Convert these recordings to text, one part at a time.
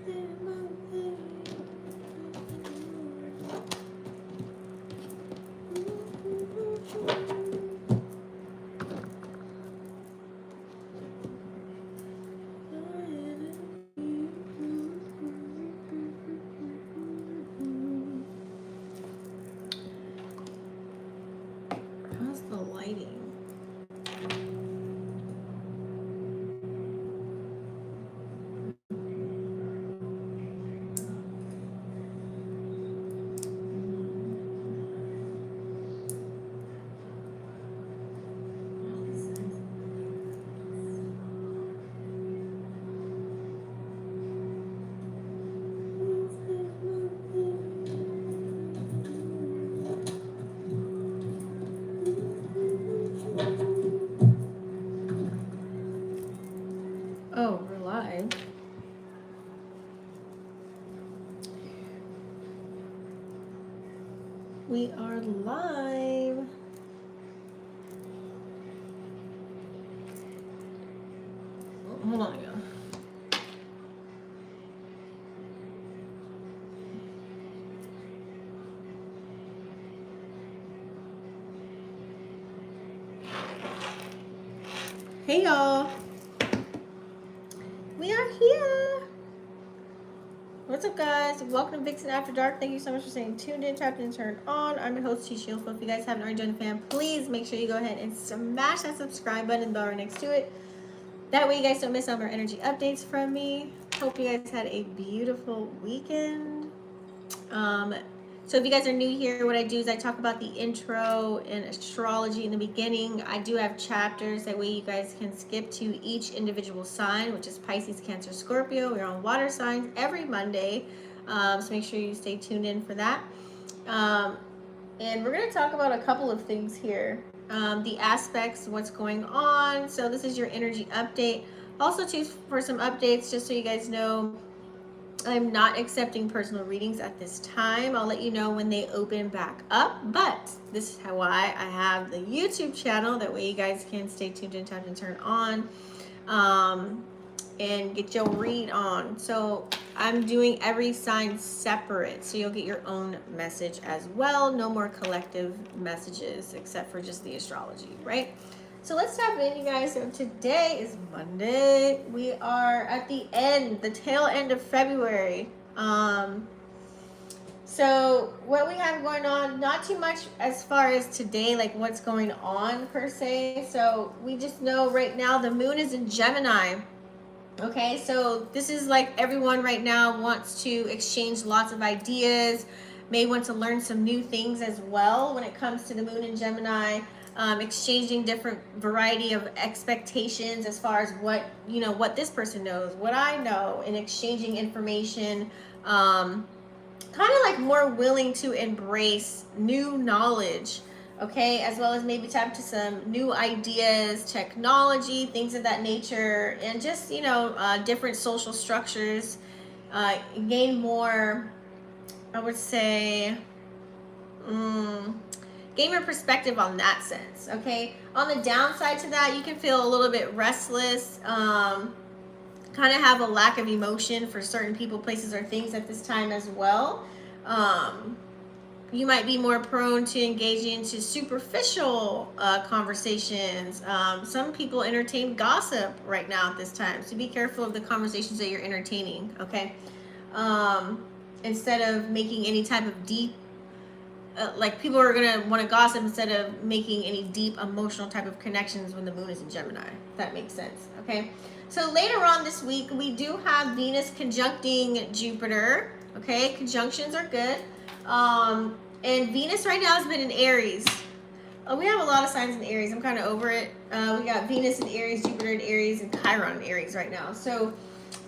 How's the lighting? Oh, we're live. We are live. Oh, hold on again. Hey y'all. We are here. What's up, guys? Welcome to Vixen After Dark. Thank you so much for staying tuned in, tapped in, turned on. I'm your host, Tisha Ilfo. If you guys haven't already joined the fam, please make sure you go ahead and smash that subscribe button and bell right next to it. That way you guys don't miss out on our energy updates from me. Hope you guys had a beautiful weekend. So if you guys are new here, what I do is I talk about the intro and astrology in the beginning. I do have chapters, that way you guys can skip to each individual sign, which is Pisces, Cancer, Scorpio. We're on water signs every Monday, so make sure you stay tuned in for that. And we're going to talk about a couple of things here. The aspects, what's going on. So this is your energy update. Also, too, for some updates, just so you guys know, I'm not accepting personal readings at this time. I'll let you know when they open back up, but this is why I have the YouTube channel. That way you guys can stay tuned and tap and turn on and get your read on. So I'm doing every sign separate, so you'll get your own message as well. No more collective messages except for just the astrology, right? So let's tap in, you guys. So today is Monday. We are at the end, the tail end of February. So what we have going on, not too much as far as today, like what's going on per se. So we just know right now the moon is in Gemini. Okay, so this is like everyone right now wants to exchange lots of ideas, may want to learn some new things as well when it comes to the moon in Gemini. Exchanging different variety of expectations as far as what, you know, what this person knows, what I know, and exchanging information, kind of like more willing to embrace new knowledge, okay, as well as maybe tap to some new ideas, technology, things of that nature, and just, you know, different social structures, gain more, I would say, gain your perspective on that sense, okay? On the downside to that, you can feel a little bit restless, kind of have a lack of emotion for certain people, places, or things at this time as well. You might be more prone to engaging into superficial conversations. Some people entertain gossip right now at this time, so be careful of the conversations that you're entertaining, okay? Instead of making any type of deep, like people are gonna want to gossip instead of making any deep emotional type of connections when the moon is in Gemini, if that makes sense, okay? So later on this week, we do have Venus conjuncting Jupiter, okay? Conjunctions are good. And Venus right now has been in Aries. We have a lot of signs in Aries. I'm kind of over it. We got Venus in Aries, Jupiter in Aries, and Chiron in Aries right now. So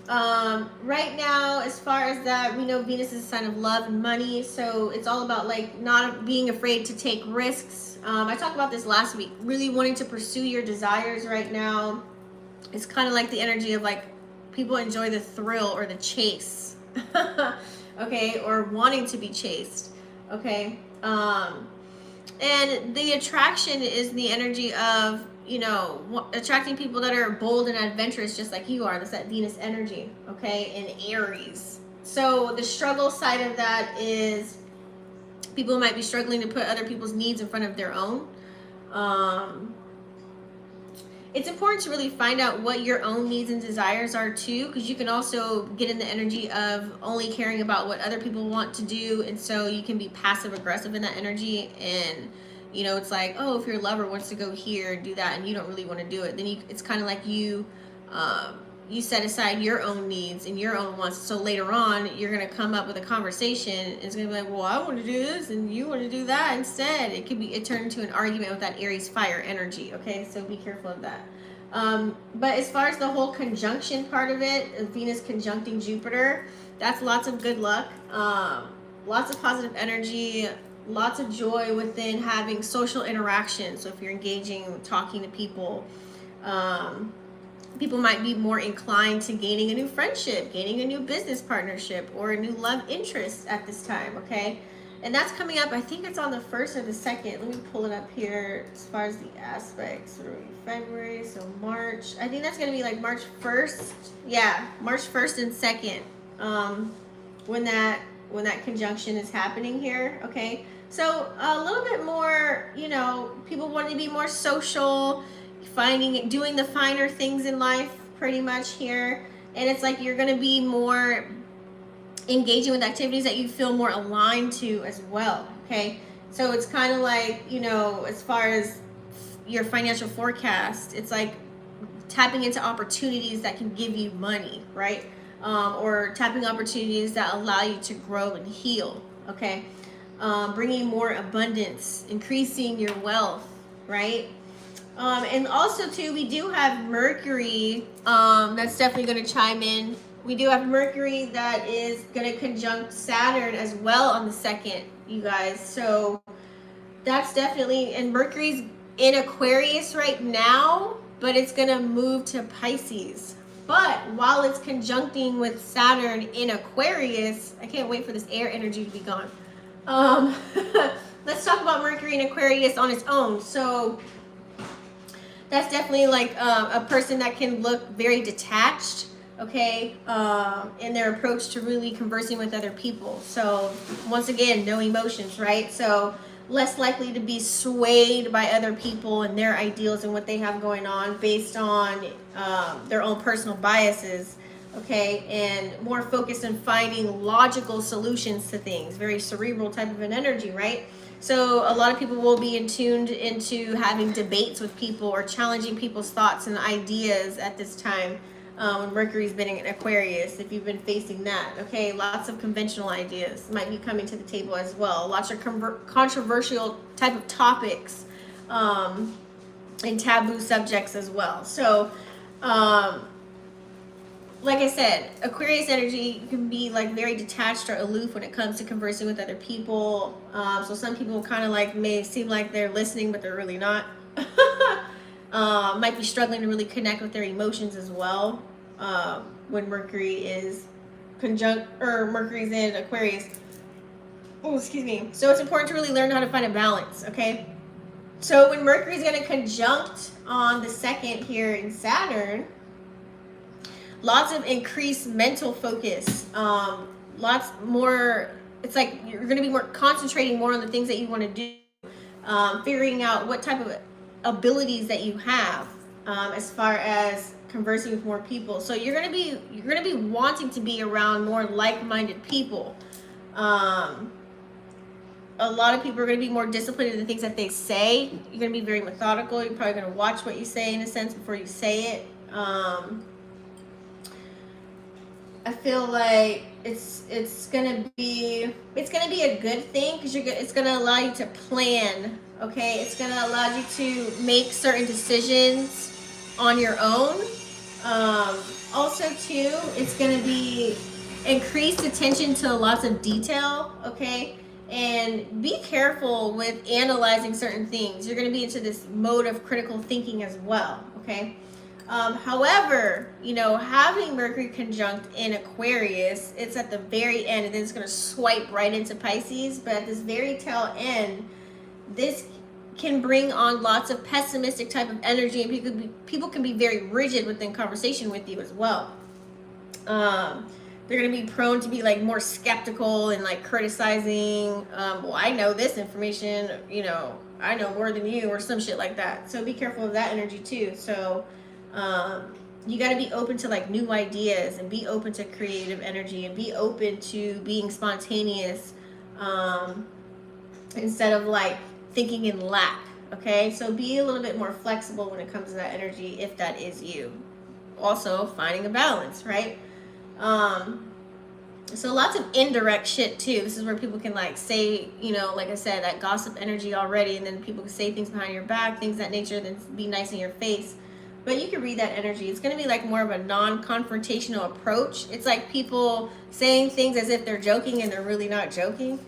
right now, as far as that, we know Venus is a sign of love and money. So it's all about like not being afraid to take risks. I talked about this last week. Really wanting to pursue your desires right now. It's kind of like the energy of like people enjoy the thrill or the chase. Okay, or wanting to be chased, okay? And the attraction is the energy of, attracting people that are bold and adventurous just like you are. That's that Venus energy, okay, in Aries. So the struggle side of that is people might be struggling to put other people's needs in front of their own. It's important to really find out what your own needs and desires are too, because you can also get in the energy of only caring about what other people want to do, and so you can be passive aggressive in that energy. And it's like, oh, if your lover wants to go here and do that and you don't really want to do it, then it's kind of like you set aside your own needs and your own wants. So later on, you're going to come up with a conversation. And it's going to be like, well, I want to do this and you want to do that instead. It turned into an argument with that Aries fire energy. Okay, so be careful of that. But as far as the whole conjunction part of it, Venus conjuncting Jupiter, that's lots of good luck, lots of positive energy, lots of joy within having social interaction. So if you're engaging, talking to people, people might be more inclined to gaining a new friendship, gaining a new business partnership, or a new love interest at this time, okay? And that's coming up, I think it's on the 1st or the 2nd. Let me pull it up here as far as the aspects. February, so March. I think that's going to be like March 1st. Yeah, March 1st and 2nd, when that conjunction is happening here, okay? So a little bit more, people want to be more social, doing the finer things in life pretty much here. And it's like you're going to be more engaging with activities that you feel more aligned to as well, okay? So it's kind of like, as far as your financial forecast, it's like tapping into opportunities that can give you money, right? Or tapping opportunities that allow you to grow and heal, okay? Bringing more abundance, increasing your wealth, right? And also too, we do have Mercury, that's definitely going to chime in. We do have Mercury that is going to conjunct Saturn as well on the 2nd, you guys. So that's definitely, and Mercury's in Aquarius right now, but it's going to move to Pisces. But while it's conjuncting with Saturn in Aquarius, I can't wait for this air energy to be gone. Let's talk about Mercury in Aquarius on its own. So that's definitely like a person that can look very detached, okay, in their approach to really conversing with other people. So once again, no emotions, right? So less likely to be swayed by other people and their ideals and what they have going on based on their own personal biases, okay, and more focused on finding logical solutions to things. Very cerebral type of an energy, right? So a lot of people will be tuned into having debates with people or challenging people's thoughts and ideas at this time. When Mercury's been in Aquarius, if you've been facing that, okay, lots of conventional ideas might be coming to the table as well. Lots of controversial type of topics, and taboo subjects as well. So, like I said, Aquarius energy can be like very detached or aloof when it comes to conversing with other people. So some people kind of like may seem like they're listening, but they're really not. Might be struggling to really connect with their emotions as well. When Mercury is Mercury's in Aquarius. Oh, excuse me. So it's important to really learn how to find a balance, okay? So when Mercury's going to conjunct on the 2nd here in Saturn, lots of increased mental focus, lots more, it's like you're going to be more concentrating more on the things that you want to do, figuring out what type of abilities that you have, as far as conversing with more people. So you're going to be wanting to be around more like-minded people. A lot of people are going to be more disciplined in the things that they say. You're going to be very methodical. You're probably going to watch what you say in a sense before you say it. I feel like it's gonna be a good thing because it's gonna allow you to plan. Okay, it's gonna allow you to make certain decisions on your own. Also, too, it's gonna be increased attention to lots of detail. Okay, and be careful with analyzing certain things. You're gonna be into this mode of critical thinking as well. Okay. However, having Mercury conjunct in Aquarius, it's at the very end, and then it's going to swipe right into Pisces. But at this very tail end, this can bring on lots of pessimistic type of energy, and people can be very rigid within conversation with you as well. They're going to be prone to be like more skeptical and like criticizing. Well, I know this information, you know, I know more than you, or some shit like that. So be careful of that energy too. So you got to be open to like new ideas, and be open to creative energy, and be open to being spontaneous, instead of like thinking in lack. Okay, so be a little bit more flexible when it comes to that energy, if that is you. Also finding a balance, right? So lots of indirect shit too. This is where people can like say, you know, like I said, that gossip energy already, and then people can say things behind your back, things that nature, then be nice in your face. But you can read that energy. It's going to be like more of a non-confrontational approach. It's like people saying things as if they're joking and they're really not joking.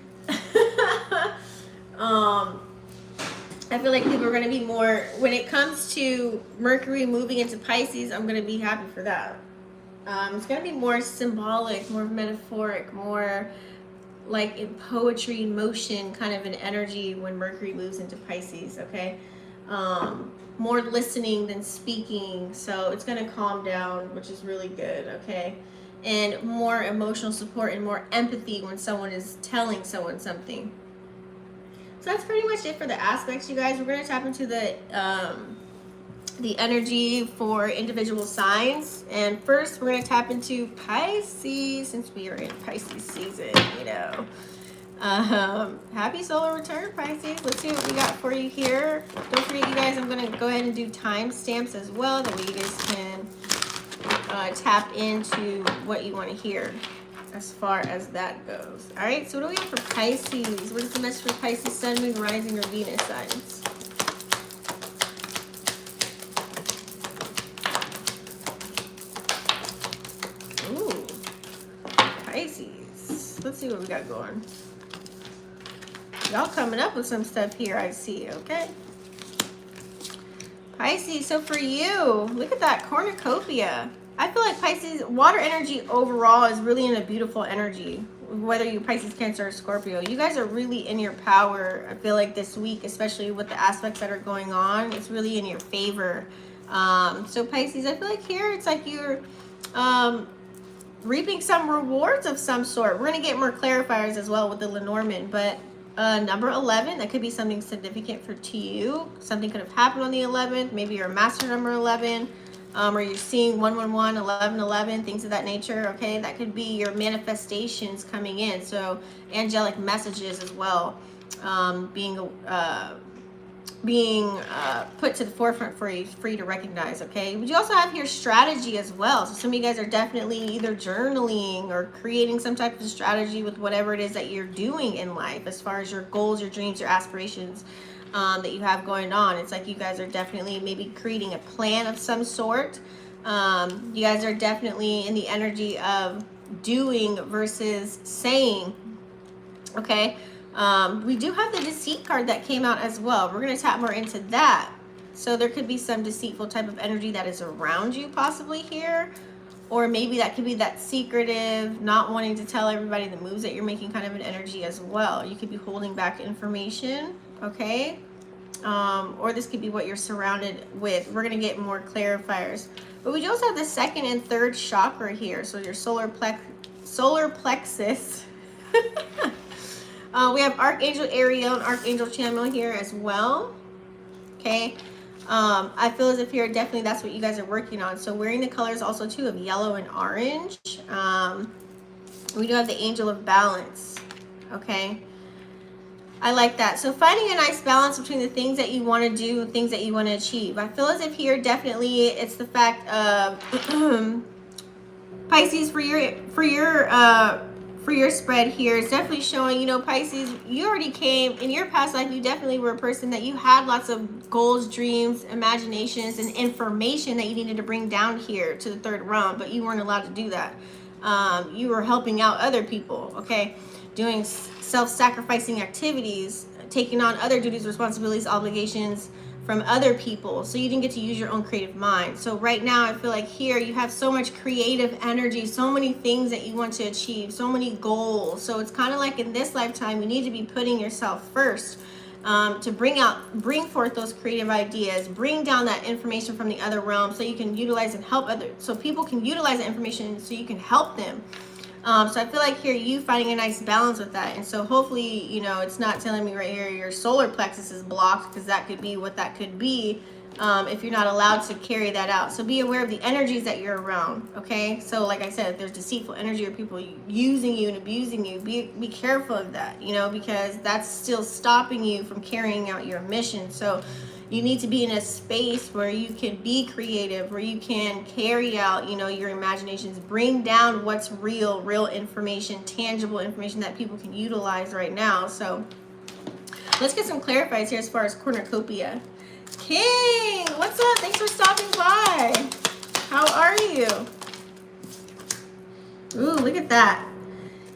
I feel like people are going to be more, when it comes to Mercury moving into Pisces, I'm going to be happy for that. It's going to be more symbolic, more metaphoric, more like in poetry, motion, kind of an energy when Mercury moves into Pisces, okay? More listening than speaking, so it's going to calm down, which is really good, okay? And more emotional support and more empathy when someone is telling someone something. So that's pretty much it for the aspects, you guys. We're going to tap into the energy for individual signs. And first, we're going to tap into Pisces, since we are in Pisces season, you know. Happy solar return, Pisces. Let's see what we got for you here. Don't forget, you guys, I'm going to go ahead and do timestamps as well. That way you guys can tap into what you want to hear as far as that goes. All right, so what do we have for Pisces? What is the message for Pisces, Sun, Moon, Rising, or Venus signs? Ooh, Pisces. Let's see what we got going. Y'all coming up with some stuff here, I see, okay? Pisces, so for you, look at that cornucopia. I feel like Pisces, water energy overall is really in a beautiful energy. Whether you're Pisces, Cancer, or Scorpio, you guys are really in your power. I feel like this week, especially with the aspects that are going on, it's really in your favor. So Pisces, I feel like here it's like you're reaping some rewards of some sort. We're going to get more clarifiers as well with the Lenormand, but number 11, that could be something significant to you. Something could have happened on the 11th. Maybe you're a master number 11. Or you're seeing 111, 1111, things of that nature, okay? That could be your manifestations coming in. So angelic messages as well, being put to the forefront for you to recognize, okay? But you also have here strategy as well. So some of you guys are definitely either journaling or creating some type of strategy with whatever it is that you're doing in life, as far as your goals, your dreams, your aspirations, that you have going on. It's like you guys are definitely maybe creating a plan of some sort. You guys are definitely in the energy of doing versus saying, okay? We do have the deceit card that came out as well. We're going to tap more into that. So there could be some deceitful type of energy that is around you possibly here. Or maybe that could be that secretive, not wanting to tell everybody the moves that you're making kind of an energy as well. You could be holding back information, okay? Or this could be what you're surrounded with. We're going to get more clarifiers. But we also have the second and third chakra here. So your solar plexus. We have Archangel Ariel and Archangel Chamuel here as well. Okay. I feel as if here definitely that's what you guys are working on. So wearing the colors also too of yellow and orange. We do have the Angel of Balance. Okay. I like that. So finding a nice balance between the things that you want to do and things that you want to achieve. I feel as if here definitely it's the fact of Pisces for your spread here. It's definitely showing, you know, Pisces, you already came in your past life. You definitely were a person that you had lots of goals, dreams, imaginations, and information that you needed to bring down here to the third realm, but you weren't allowed to do that. You were helping out other people, okay? Doing self-sacrificing activities, taking on other duties, responsibilities, obligations from other people, so you didn't get to use your own creative mind. So right now I feel like here you have so much creative energy, so many things that you want to achieve, so many goals. So it's kind of like in this lifetime you need to be putting yourself first to bring forth those creative ideas, bring down that information from the other realm so you can utilize and help others, so people can utilize that information so you can help them. So I feel like here you finding a nice balance with that. And so hopefully, you know, it's not telling me right here your solar plexus is blocked, because that could be what that could be if you're not allowed to carry that out. So be aware of the energies that you're around, okay? So like I said, if there's deceitful energy or people using you and abusing you, be careful of that, you know, because that's still stopping you from carrying out your mission. So you need to be in a space where you can be creative, where you can carry out, you know, your imaginations, bring down what's real information, tangible information that people can utilize right now. So let's get some clarifiers here as far as cornucopia. King, what's up? Thanks for stopping by. How are you? Ooh, look at that.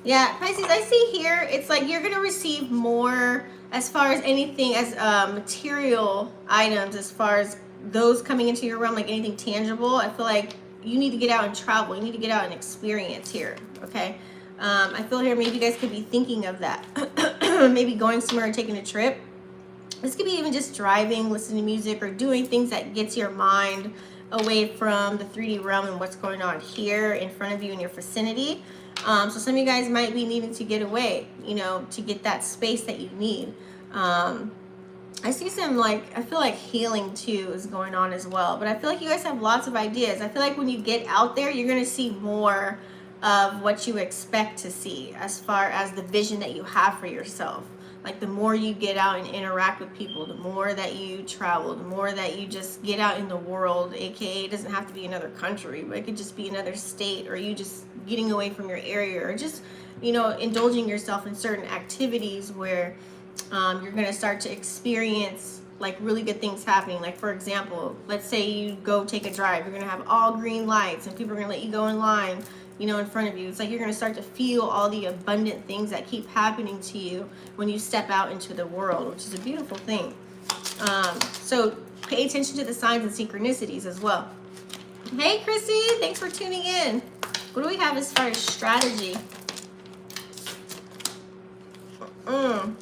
Yeah, Pisces, I see here, it's like you're going to receive more as far as anything as material items, as far as those coming into your realm, like anything tangible. I feel like you need to get out and travel. You need to get out and experience here, okay? I feel here maybe you guys could be thinking of that. Maybe going somewhere and taking a trip. This could be even just driving, listening to music, or doing things that gets your mind away from the 3D realm and what's going on here in front of you in your vicinity. So some of you guys might be needing to get away, you know, to get that space that you need. I see some, like, I feel like healing too is going on as well. But I feel like you guys have lots of ideas. I feel like when you get out there, you're going to see more of what you expect to see as far as the vision that you have for yourself. Like the more you get out and interact with people, the more that you travel, the more that you just get out in the world, aka it doesn't have to be another country, but it could just be another state, or you just getting away from your area, or just, you know, indulging yourself in certain activities where you're going to start to experience like really good things happening. Like for example, let's say you go take a drive, you're going to have all green lights and people are going to let you go in line, you know, in front of you. It's like you're going to start to feel all the abundant things that keep happening to you when you step out into the world, which is a beautiful thing. So pay attention to the signs and synchronicities as well. Hey Chrissy, thanks for tuning in. What do we have as far as strategy?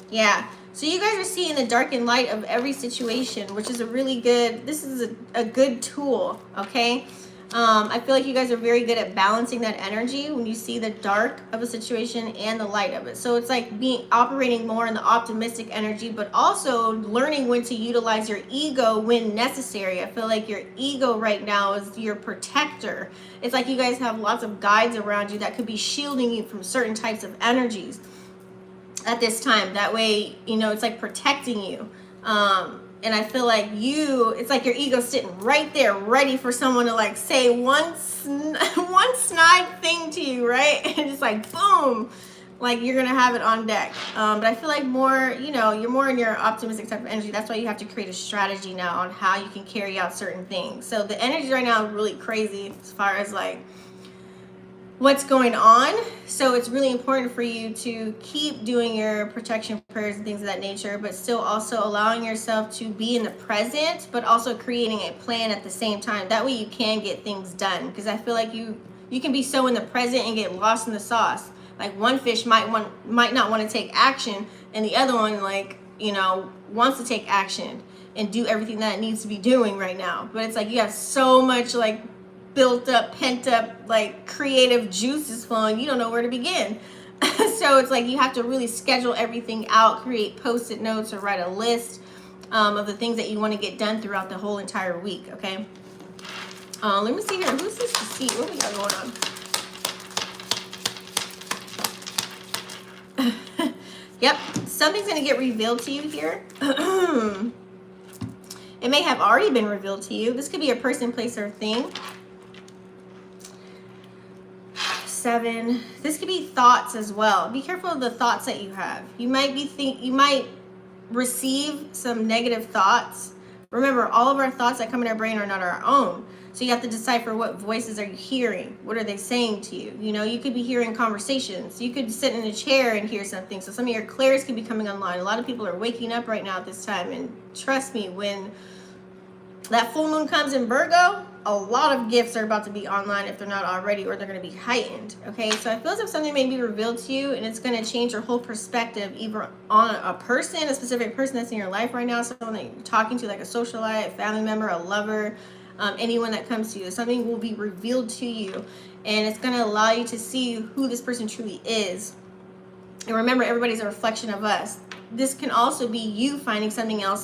Yeah, so you guys are seeing the dark and light of every situation, which is a really good, this is a good tool, okay? I feel like you guys are very good at balancing that energy when you see the dark of a situation and the light of it. So it's like operating more in the optimistic energy, but also learning when to utilize your ego when necessary. I feel like your ego right now is your protector. It's like you guys have lots of guides around you that could be shielding you from certain types of energies at this time. That way, you know, it's like protecting you. And I feel like it's like your ego sitting right there ready for someone to like say one snide thing to you, right? And it's like, boom, like you're going to have it on deck. But I feel like more, you know, you're more in your optimistic type of energy. That's why you have to create a strategy now on how you can carry out certain things. So the energy right now is really crazy as far as like what's going on. So it's really important for you to keep doing your protection prayers and things of that nature, but still also allowing yourself to be in the present, but also creating a plan at the same time. That way you can get things done, because I feel like you can be so in the present and get lost in the sauce. Like one fish might not want to take action, and the other one, like, you know, wants to take action and do everything that it needs to be doing right now. But it's like you have so much like built up, pent up, like creative juices flowing, you don't know where to begin. So it's like you have to really schedule everything out, create post-it notes, or write a list of the things that you want to get done throughout the whole entire week, okay? Let me see here. Who's this to see? What we got going on? Yep, something's going to get revealed to you here. It may have already been revealed to you. This could be a person, place, or thing. 7. This could be thoughts as well. Be careful of the thoughts that you have. You might receive some negative thoughts. Remember, all of our thoughts that come in our brain are not our own. So you have to decipher what voices are you hearing. What are they saying to you? You know, you could be hearing conversations. You could sit in a chair and hear something. So some of your clairs could be coming online. A lot of people are waking up right now at this time. And trust me, when that full moon comes in Virgo, a lot of gifts are about to be online if they're not already, or they're going to be heightened. Okay, so I feel as if something may be revealed to you, and it's going to change your whole perspective, either on a person, a specific person that's in your life right now, someone that you're talking to, like a socialite, a family member, a lover, anyone that comes to you. Something will be revealed to you, and it's going to allow you to see who this person truly is. And remember, everybody's a reflection of us. This can also be you finding something out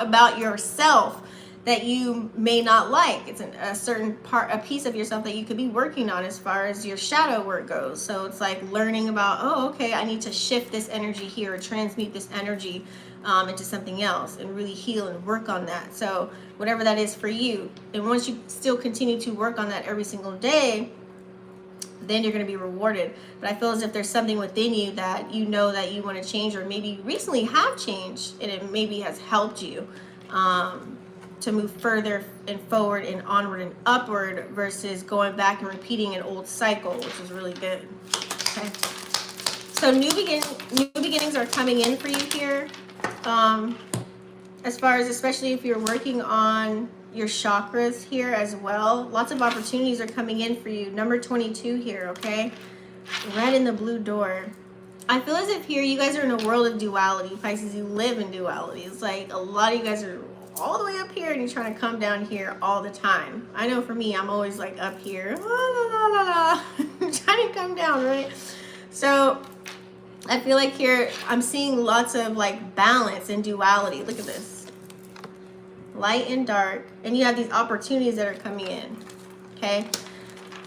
about yourself that you may not like. It's a certain part, a piece of yourself that you could be working on as far as your shadow work goes. So it's like learning about, oh, okay, I need to shift this energy here, or transmute this energy into something else, and really heal and work on that. So whatever that is for you, and once you still continue to work on that every single day, then you're going to be rewarded. But I feel as if there's something within you that you know that you want to change, or maybe recently have changed, and it maybe has helped you to move further and forward and onward and upward, versus going back and repeating an old cycle, which is really good. Okay, so new beginnings are coming in for you here, as far as, especially if you're working on your chakras here as well. Lots of opportunities are coming in for you. Number 22 here, okay? Red in the blue door. I feel as if here you guys are in a world of duality. Pisces, you live in duality. It's like a lot of you guys are all the way up here, and you're trying to come down here all the time. I know for me, I'm always like up here. La, la, la, la, la. Trying to come down, right? So I feel like here I'm seeing lots of like balance and duality. Look at this. Light and dark, and you have these opportunities that are coming in. Okay,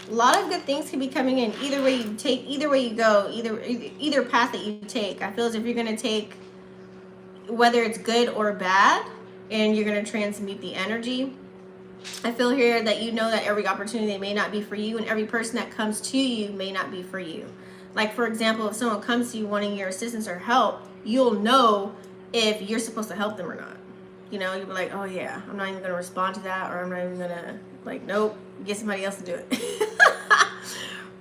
a lot of good things can be coming in. Either way you take, either way you go, either path that you take. I feel as if you're going to take, whether it's good or bad, and you're going to transmute the energy. I feel here that you know that every opportunity may not be for you, and every person that comes to you may not be for you. Like, for example, if someone comes to you wanting your assistance or help, you'll know if you're supposed to help them or not. You know, you'll be like, oh yeah, I'm not even going to respond to that, or I'm not even going to, like, nope, get somebody else to do it.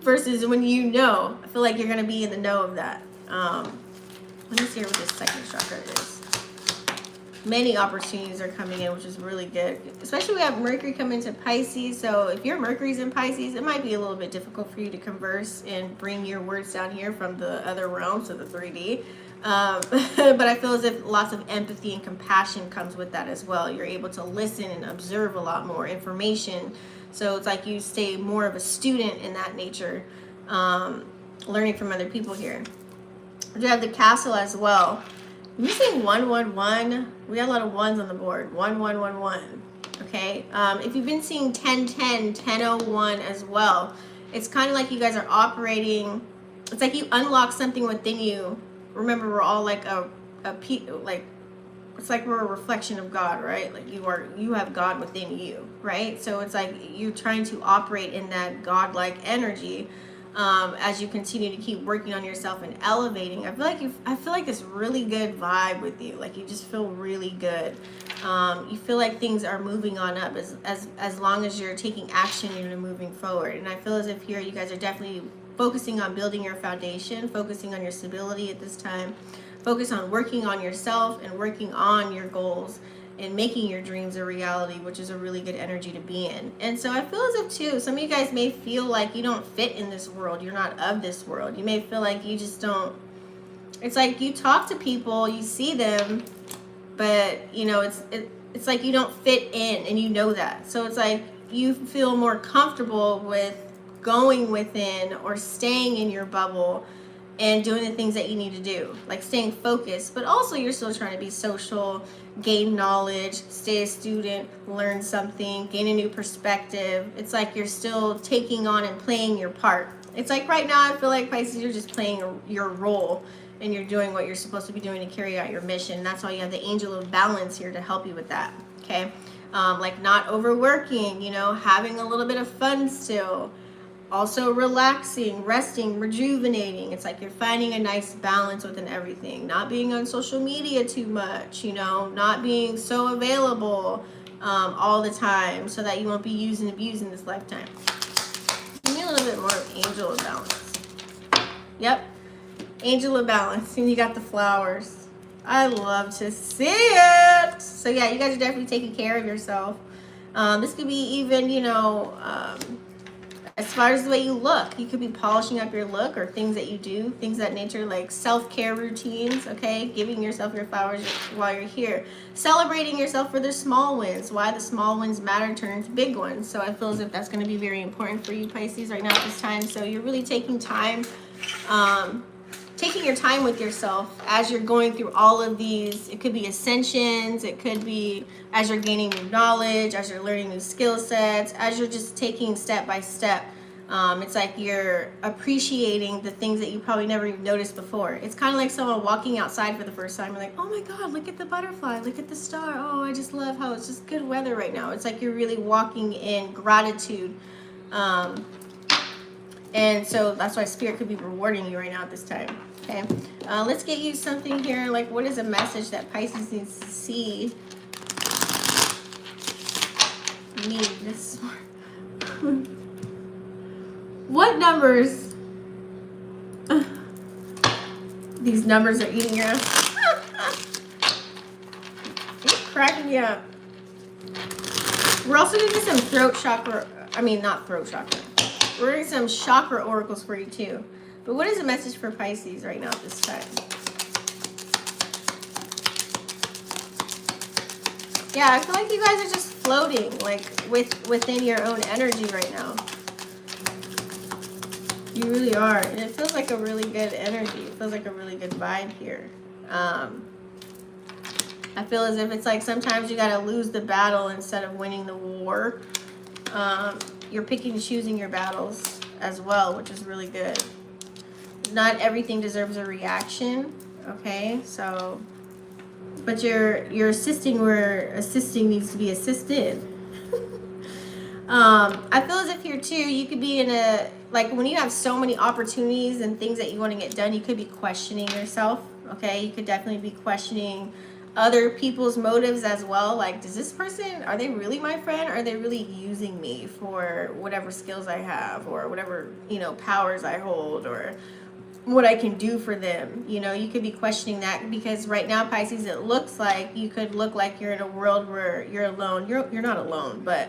Versus when you know, I feel like you're going to be in the know of that. Let me see what this second chakra is. Many opportunities are coming in, which is really good. Especially we have Mercury coming into Pisces. So if your Mercury's in Pisces, it might be a little bit difficult for you to converse and bring your words down here from the other realms to the 3D. But I feel as if lots of empathy and compassion comes with that as well. You're able to listen and observe a lot more information. So it's like you stay more of a student in that nature, learning from other people here. We have the Castle as well. I'm missing 111. We got a lot of ones on the board. 1111. Okay. If you've been seeing 1010, 1001 as well, it's kind of like you guys are operating. It's like you unlock something within you. Remember, we're all like like, it's like we're a reflection of God, right? Like you have God within you, right? So it's like you're trying to operate in that God-like energy as you continue to keep working on yourself and elevating. I feel like this really good vibe with you. Like you just feel really good. You feel like things are moving on up as long as you're taking action and you're moving forward. And I feel as if here you guys are definitely focusing on building your foundation, focusing on your stability at this time, focus on working on yourself and working on your goals and making your dreams a reality, which is a really good energy to be in. And so I feel as if too, some of you guys may feel like you don't fit in this world. You're not of this world. You may feel like you just don't. It's like you talk to people, you see them, but you know, it's like you don't fit in, and you know that. So it's like you feel more comfortable with going within or staying in your bubble and doing the things that you need to do, like staying focused, but also you're still trying to be social, gain knowledge, stay a student, learn something, gain a new perspective. It's like you're still taking on and playing your part. It's like right now I feel like Pisces, you're just playing your role, and you're doing what you're supposed to be doing to carry out your mission. That's why you have the Angel of Balance here to help you with that. Okay, like not overworking, you know, having a little bit of fun still. Also relaxing, resting, rejuvenating. It's like you're finding a nice balance within everything. Not being on social media too much, you know, not being so available all the time so that you won't be used and abused in this lifetime. Give me a little bit more of Angel of Balance. Yep, Angel of Balance. And you got the flowers. I love to see it. So yeah, you guys are definitely taking care of yourself. This could be even, you know, as far as the way you look, you could be polishing up your look or things that you do, things of that nature, like self-care routines, okay? Giving yourself your flowers while you're here. Celebrating yourself for the small wins. Why the small wins matter turn into big ones. So I feel as if that's going to be very important for you, Pisces, right now at this time. So you're really taking time, taking your time with yourself as you're going through all of these. It could be ascensions, it could be as you're gaining new knowledge, as you're learning new skill sets, as you're just taking step by step. It's like you're appreciating the things that you probably never even noticed before. It's kind of like someone walking outside for the first time. You're like, oh my God, look at the butterfly, look at the star. Oh, I just love how it's just good weather right now. It's like you're really walking in gratitude. And so that's why Spirit could be rewarding you right now at this time. Okay, let's get you something here. Like, what is a message that Pisces needs to see? Need this. What numbers? These numbers are eating your ass. You're cracking me up. We're also going to get some throat chakra. I mean, not throat chakra. We're going to get some chakra oracles for you too. But what is the message for Pisces right now at this time? Yeah, I feel like you guys are just floating, like within your own energy right now. You really are. And it feels like a really good energy. It feels like a really good vibe here. I feel as if it's like sometimes you got to lose the battle instead of winning the war. You're picking and choosing your battles as well, which is really good. Not everything deserves a reaction, okay? So, but you're assisting where assisting needs to be assisted. I feel as if here too, you could be in a, like when you have so many opportunities and things that you want to get done, you could be questioning yourself, okay? You could definitely be questioning other people's motives as well. Like, does this person, are they really my friend? Or are they really using me for whatever skills I have or whatever, you know, powers I hold or what I can do for them? You know, you could be questioning that because right now, Pisces, it looks like you could look like you're in a world where you're alone. You're not alone, but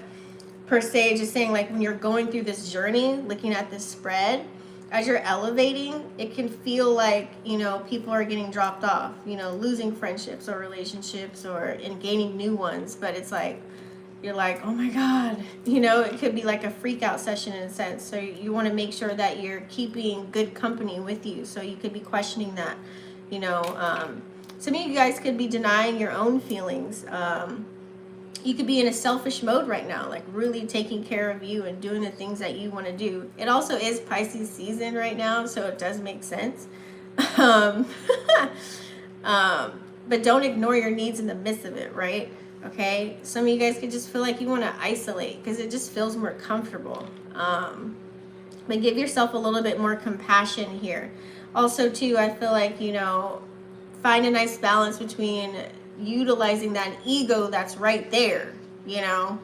per se, just saying like when you're going through this journey, looking at this spread, as you're elevating, it can feel like, you know, people are getting dropped off, you know, losing friendships or relationships or and gaining new ones. But it's like, you're like, oh my God, you know, it could be like a freak out session in a sense. So you want to make sure that you're keeping good company with you. So you could be questioning that, you know, some of you guys could be denying your own feelings. You could be in a selfish mode right now, like really taking care of you and doing the things that you want to do. It also is Pisces season right now, so it does make sense. But don't ignore your needs in the midst of it, right? Okay, some of you guys could just feel like you want to isolate because it just feels more comfortable. But give yourself a little bit more compassion here. Also, too, I feel like, you know, find a nice balance between utilizing that ego that's right there, you know.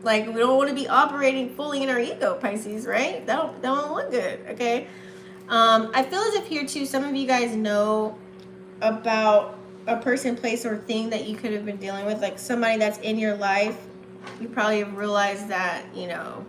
Like, we don't want to be operating fully in our ego, Pisces, right? That don't look good, okay? I feel as if here, too, some of you guys know about a person, place, or thing that you could have been dealing with, like somebody that's in your life. You probably have realized that, you know,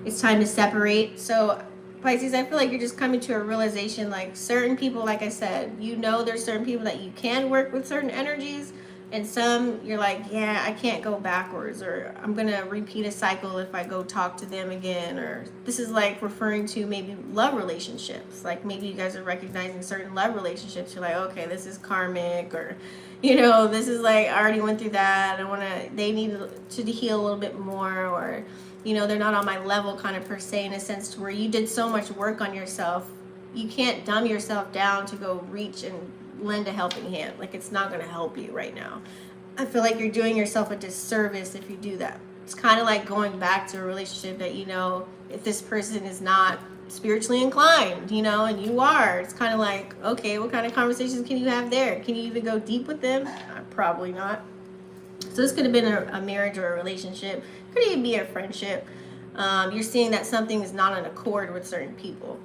it's time to separate. So Pisces, I feel like you're just coming to a realization, like certain people, like I said, you know, there's certain people that you can work with certain energies, and some you're like, yeah, I can't go backwards, or I'm going to repeat a cycle if I go talk to them again. Or this is like referring to maybe love relationships. Like maybe you guys are recognizing certain love relationships. You're like, okay, this is karmic, or, you know, this is like, I already went through that. They need to heal a little bit more, or, you know, they're not on my level kind of per se, in a sense to where you did so much work on yourself. You can't dumb yourself down to go reach and lend a helping hand. Like, it's not going to help you right now. I feel like you're doing yourself a disservice if you do that. It's kind of like going back to a relationship that, you know, if this person is not spiritually inclined, you know, and you are, it's kind of like, okay, what kind of conversations can you have there? Can you even go deep with them? Probably not. So this could have been a marriage or a relationship. Could even be a friendship. You're seeing that something is not in accord with certain people.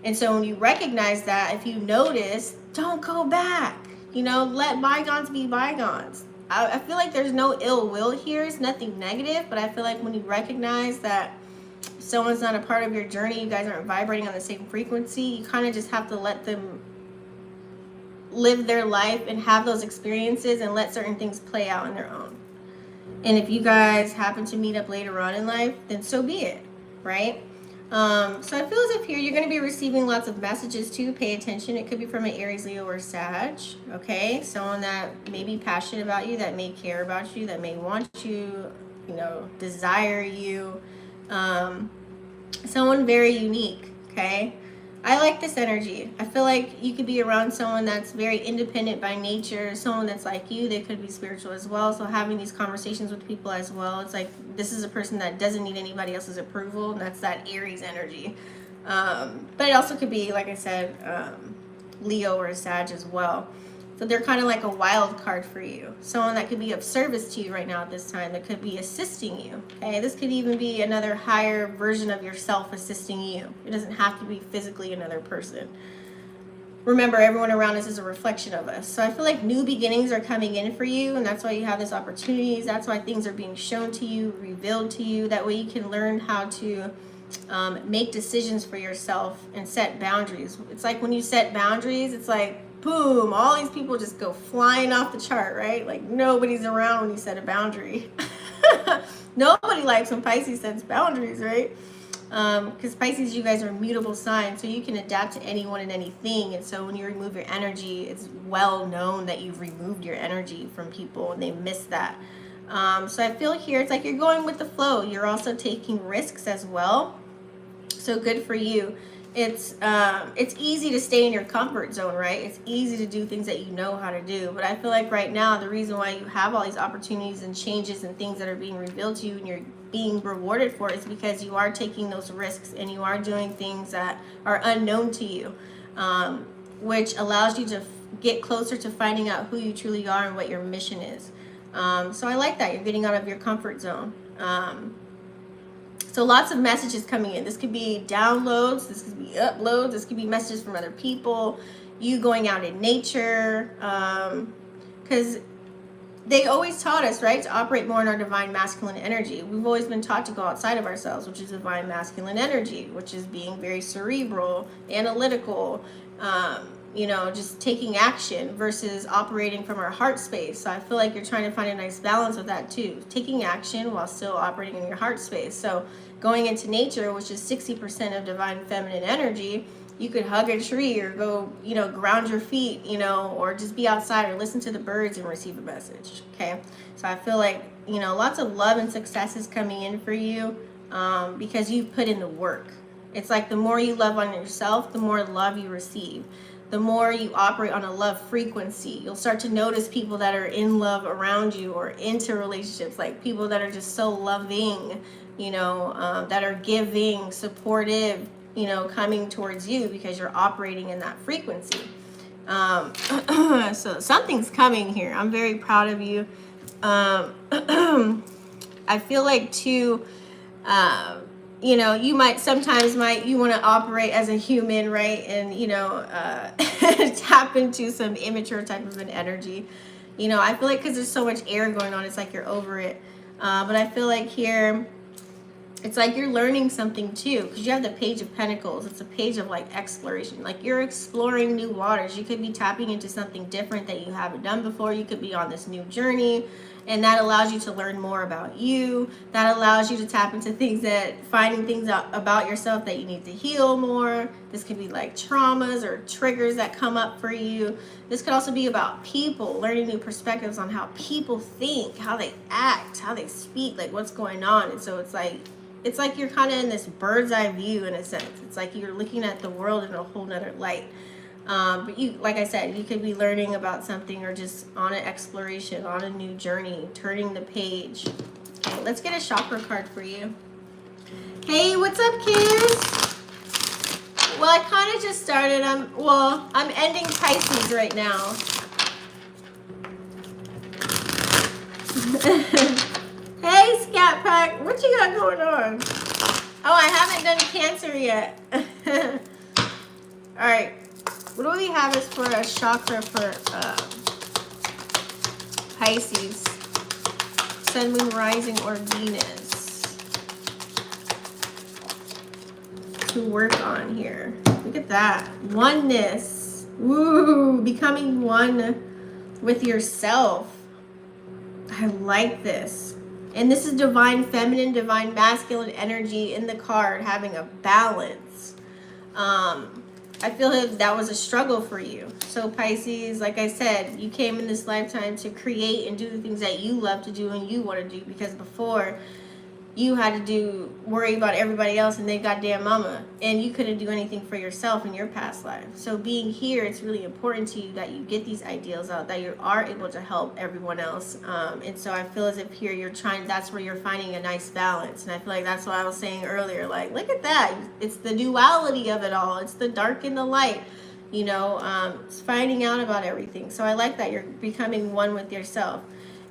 And so when you recognize that, if you notice, don't go back. You know, let bygones be bygones. I feel like there's no ill will here. It's nothing negative, but I feel like when you recognize that someone's not a part of your journey, you guys aren't vibrating on the same frequency, you kind of just have to let them live their life and have those experiences and let certain things play out on their own. And if you guys happen to meet up later on in life, then so be it, right? So I feel as if here you're going to be receiving lots of messages too. Pay attention. It could be from an Aries, Leo, or Sag, okay? Someone that may be passionate about you, that may care about you, that may want you, you know, desire you. Someone very unique, okay? I like this energy. I feel like you could be around someone that's very independent by nature, someone that's like you. They could be spiritual as well. So having these conversations with people as well, it's like this is a person that doesn't need anybody else's approval, and that's that Aries energy. But it also could be, like I said, Leo or Sag as well. So they're kind of like a wild card for you. Someone that could be of service to you right now at this time, that could be assisting you. Okay, this could even be another higher version of yourself assisting you. It doesn't have to be physically another person. Remember, everyone around us is a reflection of us. So I feel like new beginnings are coming in for you, and that's why you have this opportunities. That's why things are being shown to you, revealed to you. That way you can learn how to make decisions for yourself and set boundaries. It's like when you set boundaries, it's like, boom, all these people just go flying off the chart, right? Like nobody's around when you set a boundary. Nobody likes when Pisces sets boundaries, right? Because Pisces, you guys are mutable signs, so you can adapt to anyone and anything. And so when you remove your energy, it's well known that you've removed your energy from people and they miss that. So I feel here, it's like you're going with the flow. You're also taking risks as well. So good for you. It's easy to stay in your comfort zone, right? It's easy to do things that you know how to do. But I feel like right now, the reason why you have all these opportunities and changes and things that are being revealed to you and you're being rewarded for it is because you are taking those risks and you are doing things that are unknown to you, which allows you to get closer to finding out who you truly are and what your mission is. So I like that. You're getting out of your comfort zone. So lots of messages coming in. This could be downloads, this could be uploads, this could be messages from other people, you going out in nature, because they always taught us, right, to operate more in our divine masculine energy. We've always been taught to go outside of ourselves, which is divine masculine energy, which is being very cerebral, analytical, you know, just taking action versus operating from our heart space. So I feel like you're trying to find a nice balance with that too. Taking action while still operating in your heart space. So going into nature, which is 60% of divine feminine energy, you could hug a tree or go, you know, ground your feet, you know, or just be outside or listen to the birds and receive a message. Okay. So I feel like, you know, lots of love and success is coming in for you because you've put in the work. It's like the more you love on yourself, the more love you receive. The more you operate on a love frequency, you'll start to notice people that are in love around you or into relationships, like people that are just so loving, you know, that are giving, supportive, you know, coming towards you because you're operating in that frequency. So something's coming here. I'm very proud of you. I feel like too, you know, you might sometimes you want to operate as a human, right? And, you know, tap into some immature type of an energy. You know, I feel like because there's so much air going on, it's like you're over it. But I feel like here, it's like you're learning something too, because you have the Page of Pentacles. It's a page of like exploration. Like you're exploring new waters. You could be tapping into something different that you haven't done before. You could be on this new journey. And that allows you to learn more about you. That allows you to tap into finding things out about yourself that you need to heal more. This could be like traumas or triggers that come up for you. This could also be about people, learning new perspectives on how people think, how they act, how they speak, like what's going on. And so it's like you're kind of in this bird's eye view in a sense. It's like you're looking at the world in a whole nother light. But you, like I said, you could be learning about something or just on an exploration, on a new journey, turning the page. Okay, let's get a chakra card for you. Hey, what's up, kids? Well, I kind of just started. I'm ending Pisces right now. Hey, Scat Pack, what you got going on? Oh, I haven't done Cancer yet. All right. What do we have as for a chakra for Pisces, Sun, Moon, Rising, or Venus to work on here? Look at that. Oneness. Woo! Becoming one with yourself. I like this. And this is divine feminine, divine masculine energy in the card, having a balance. I feel like that was a struggle for you. So Pisces, like I said, you came in this lifetime to create and do the things that you love to do and you want to do, because before you had to worry about everybody else and they goddamn mama, and you couldn't do anything for yourself in your past life. So being here, it's really important to you that you get these ideals out, that you are able to help everyone else. And so I feel as if here you're trying, that's where you're finding a nice balance. And I feel like that's what I was saying earlier, like, look at that. It's the duality of it all. It's the dark and the light, you know, it's finding out about everything. So I like that you're becoming one with yourself.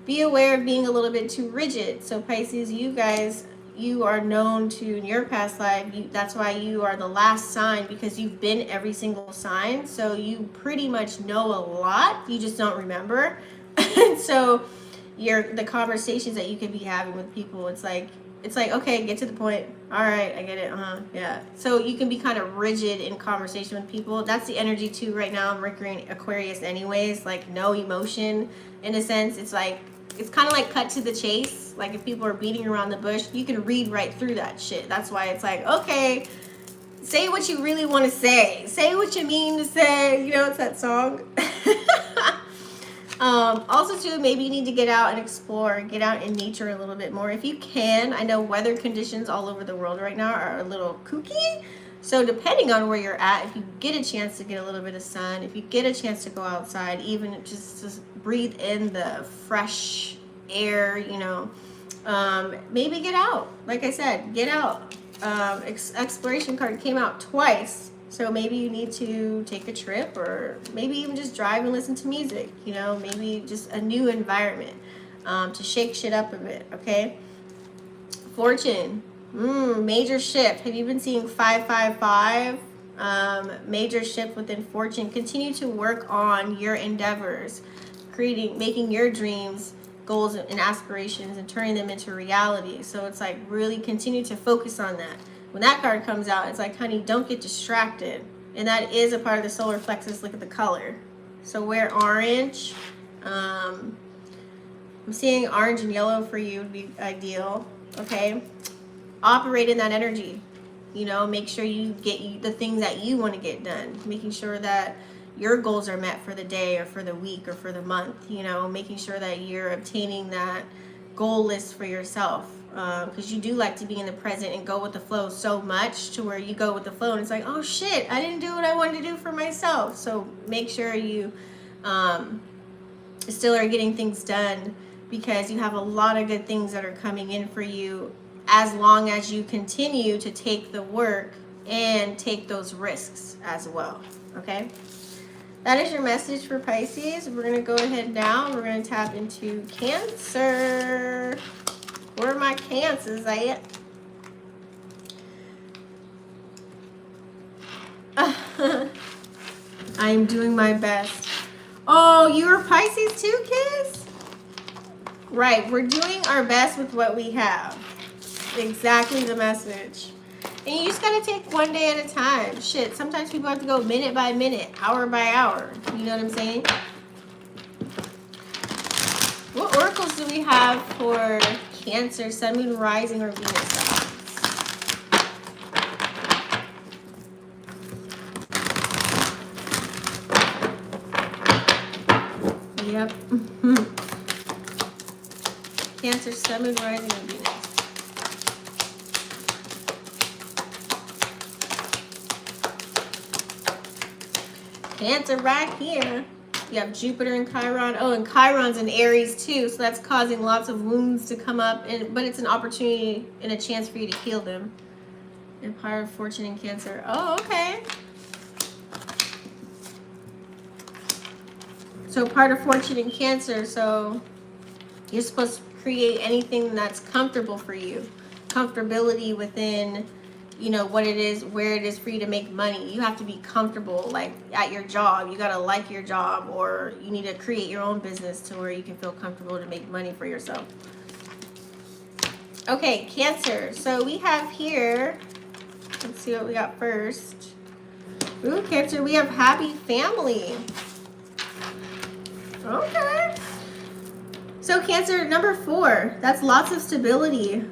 Be aware of being a little bit too rigid. So Pisces, you guys, you are known to, in your past life, that's why you are the last sign, because you've been every single sign. So you pretty much know a lot. You just don't remember. And so the conversations that you could be having with people, it's like, okay, get to the point. All right, I get it. Yeah. So you can be kind of rigid in conversation with people. That's the energy too right now. Mercury in Aquarius anyways, like no emotion in a sense. It's like, it's kind of like cut to the chase. Like if people are beating around the bush, you can read right through that shit. That's why it's like, okay, say what you really want to say. Say what you mean to say. You know, it's that song. Also too, maybe you need to get out and explore, get out in nature a little bit more if you can. I know weather conditions all over the world right now are a little kooky. So depending on where you're at, if you get a chance to get a little bit of sun, if you get a chance to go outside, even just breathe in the fresh air, you know, maybe get out. Like I said, get out. Exploration card came out twice. So maybe you need to take a trip, or maybe even just drive and listen to music, you know, maybe just a new environment to shake shit up a bit, okay? Fortune. Major shift. Have you been seeing 555? Major shift within fortune. Continue to work on your endeavors, making your dreams, goals, and aspirations, and turning them into reality. So it's like really continue to focus on that. When that card comes out, it's like, honey, don't get distracted. And that is a part of the solar plexus. Look at the color. So wear orange. I'm seeing orange and yellow for you would be ideal. Okay. Operate in that energy. You know, make sure you get the things that you want to get done. Making sure that your goals are met for the day or for the week or for the month. You know, making sure that you're obtaining that goal list for yourself. Because you do like to be in the present and go with the flow so much to where you go with the flow and it's like, oh shit, I didn't do what I wanted to do for myself. So make sure you still are getting things done, because you have a lot of good things that are coming in for you as long as you continue to take the work and take those risks as well. Okay, that is your message for Pisces. We're going to go ahead now. We're going to tap into Cancer. Where are my Cancers at? I'm doing my best. Oh, you're Pisces too, kids? Right, we're doing our best with what we have. Exactly the message. And you just gotta take one day at a time. Shit, sometimes people have to go minute by minute, hour by hour. You know what I'm saying? What oracles do we have for Cancer, Sun, Moon, Rising, or Venus signs? Yep. Cancer, Sun, Moon, Rising, or Venus. Cancer right here. You have Jupiter and Chiron. Oh, and Chiron's in Aries too, so that's causing lots of wounds to come up. But it's an opportunity and a chance for you to heal them. Empire of Fortune and Cancer. Oh, okay. So part of Fortune and Cancer. So you're supposed to create anything that's comfortable for you. Comfortability within, you know, what it is, where it is for you to make money. You have to be comfortable, like, at your job. You got to like your job, or you need to create your own business to where you can feel comfortable to make money for yourself. Okay, Cancer. So we have here, let's see what we got first. Ooh, Cancer, we have happy family. Okay. So Cancer, number 4, that's lots of stability.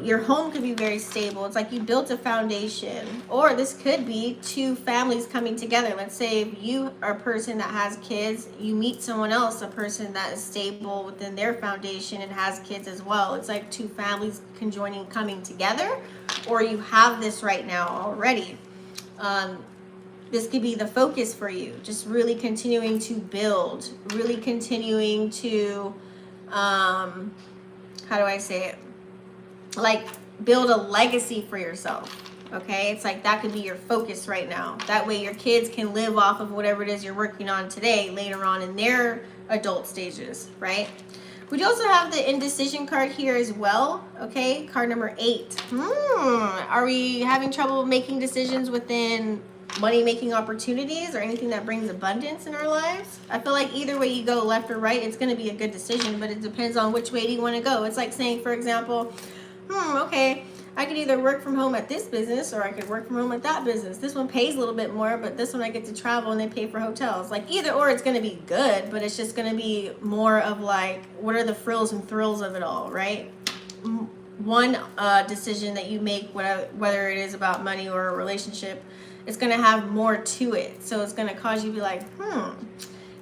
Your home could be very stable. It's like you built a foundation. Or this could be 2 families coming together. Let's say if you are a person that has kids, you meet someone else, a person that is stable within their foundation and has kids as well. It's like 2 families conjoining, coming together, or you have this right now already. This could be the focus for you. Just really continuing to build, really continuing to, how do I say it? Like, build a legacy for yourself. Okay, it's like that could be your focus right now. That way your kids can live off of whatever it is you're working on today later on in their adult stages, right? We also have the indecision card here as well. Okay, card number 8. Are we having trouble making decisions within money-making opportunities or anything that brings abundance in our lives? I feel like either way you go, left or right, it's going to be a good decision, but it depends on which way do you want to go. It's like saying, for example, okay, I could either work from home at this business or I could work from home at that business. This one pays a little bit more, but this one I get to travel and they pay for hotels. Like, either or, it's going to be good, but it's just going to be more of like, what are the frills and thrills of it all, right? One decision that you make, whether it is about money or a relationship, it's going to have more to it. So it's going to cause you to be like,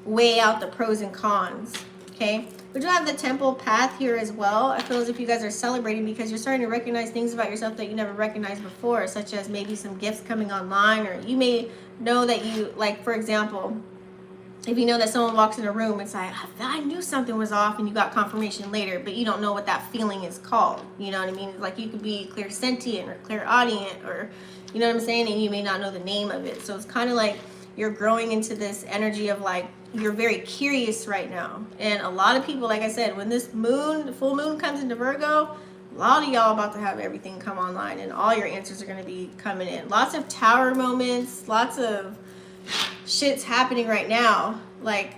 weigh out the pros and cons. Okay. We do have the temple path here as well. I feel as if you guys are celebrating because you're starting to recognize things about yourself that you never recognized before, such as maybe some gifts coming online, or you may know that you, like, for example, if you know that someone walks in a room, it's like, I knew something was off, and you got confirmation later, but you don't know what that feeling is called. You know what I mean? It's like you could be clairsentient or clairaudient, or, you know what I'm saying? And you may not know the name of it. So it's kind of like you're growing into this energy of like, you're very curious right now. And a lot of people, like I said, when this moon, the full moon comes into Virgo, a lot of y'all about to have everything come online and all your answers are going to be coming in. Lots of tower moments, lots of shit's happening right now. Like,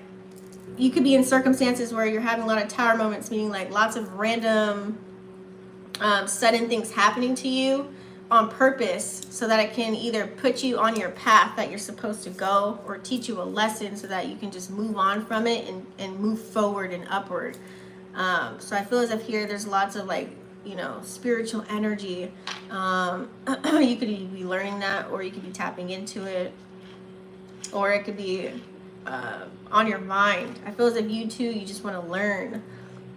you could be in circumstances where you're having a lot of tower moments, meaning like lots of random, sudden things happening to you on purpose, so that it can either put you on your path that you're supposed to go, or teach you a lesson so that you can just move on from it and move forward and upward. So I feel as if here there's lots of like, you know, spiritual energy. You could be learning that, or you could be tapping into it, or it could be on your mind. I feel as if you too, you just want to learn.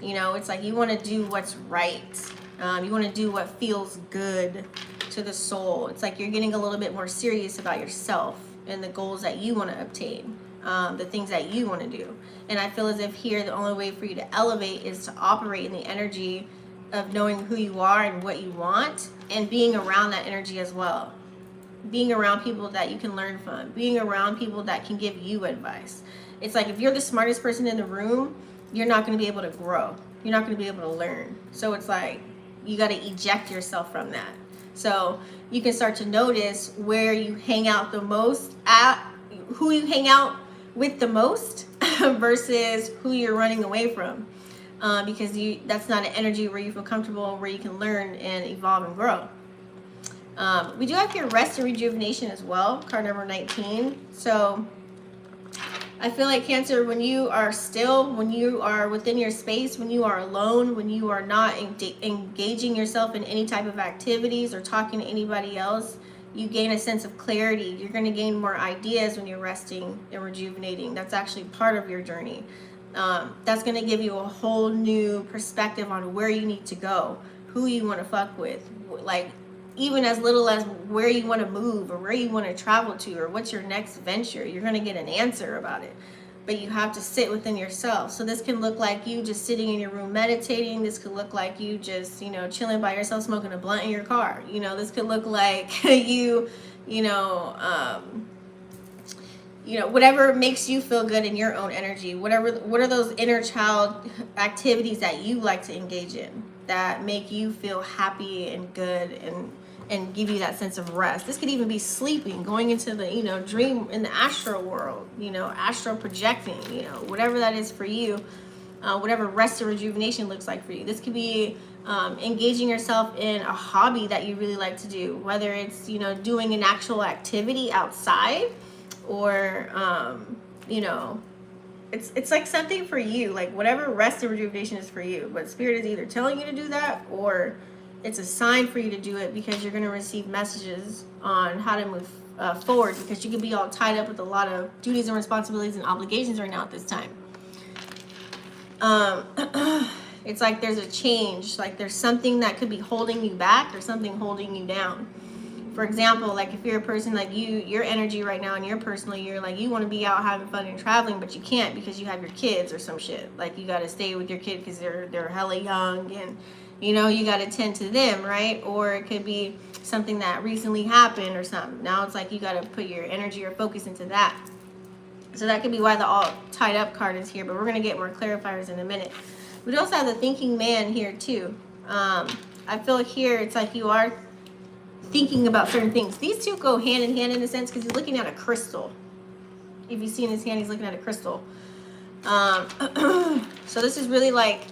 You know, it's like you want to do what's right. You want to do what feels good to the soul. It's like you're getting a little bit more serious about yourself and the goals that you want to obtain, the things that you want to do. And I feel as if here the only way for you to elevate is to operate in the energy of knowing who you are and what you want, and being around that energy as well. Being around people that you can learn from, being around people that can give you advice. It's like if you're the smartest person in the room, you're not going to be able to grow. You're not going to be able to learn. So it's like you got to eject yourself from that. So you can start to notice where you hang out the most, who you hang out with the most versus who you're running away from, because that's not an energy where you feel comfortable, where you can learn and evolve and grow. We do have here rest and rejuvenation as well, card number 19. So I feel like Cancer, when you are still, when you are within your space, when you are alone, when you are not engaging yourself in any type of activities or talking to anybody else, you gain a sense of clarity. You're going to gain more ideas when you're resting and rejuvenating. That's actually part of your journey. That's going to give you a whole new perspective on where you need to go, who you want to fuck with, like even as little as where you want to move or where you want to travel to, or what's your next venture. You're going to get an answer about it, but you have to sit within yourself. So this can look like you just sitting in your room meditating. This could look like you just, you know, chilling by yourself, smoking a blunt in your car. You know, this could look like you know, whatever makes you feel good in your own energy. What are those inner child activities that you like to engage in that make you feel happy and good and give you that sense of rest. This could even be sleeping, going into the, you know, dream in the astral world, you know, astral projecting, you know, whatever that is for you, whatever rest or rejuvenation looks like for you. This could be engaging yourself in a hobby that you really like to do, whether it's, you know, doing an actual activity outside, or, you know, it's like something for you, like whatever rest and rejuvenation is for you. But Spirit is either telling you to do that, or it's a sign for you to do it, because you're going to receive messages on how to move forward, because you can be all tied up with a lot of duties and responsibilities and obligations right now at this time. It's like there's a change, like there's something that could be holding you back, or something holding you down. For example, like if you're a person like your energy right now in your personal year, like you want to be out having fun and traveling, but you can't because you have your kids or some shit. Like you got to stay with your kid because they're hella young, and you know, you got to tend to them, right? Or it could be something that recently happened or something. Now it's like you got to put your energy or focus into that. So that could be why the all tied up card is here, but we're going to get more clarifiers in a minute. We also have the thinking man here too. I feel here it's like you are thinking about certain things. These two go hand in hand in a sense, because he's looking at a crystal. If you see in his hand, he's looking at a crystal. So this is really like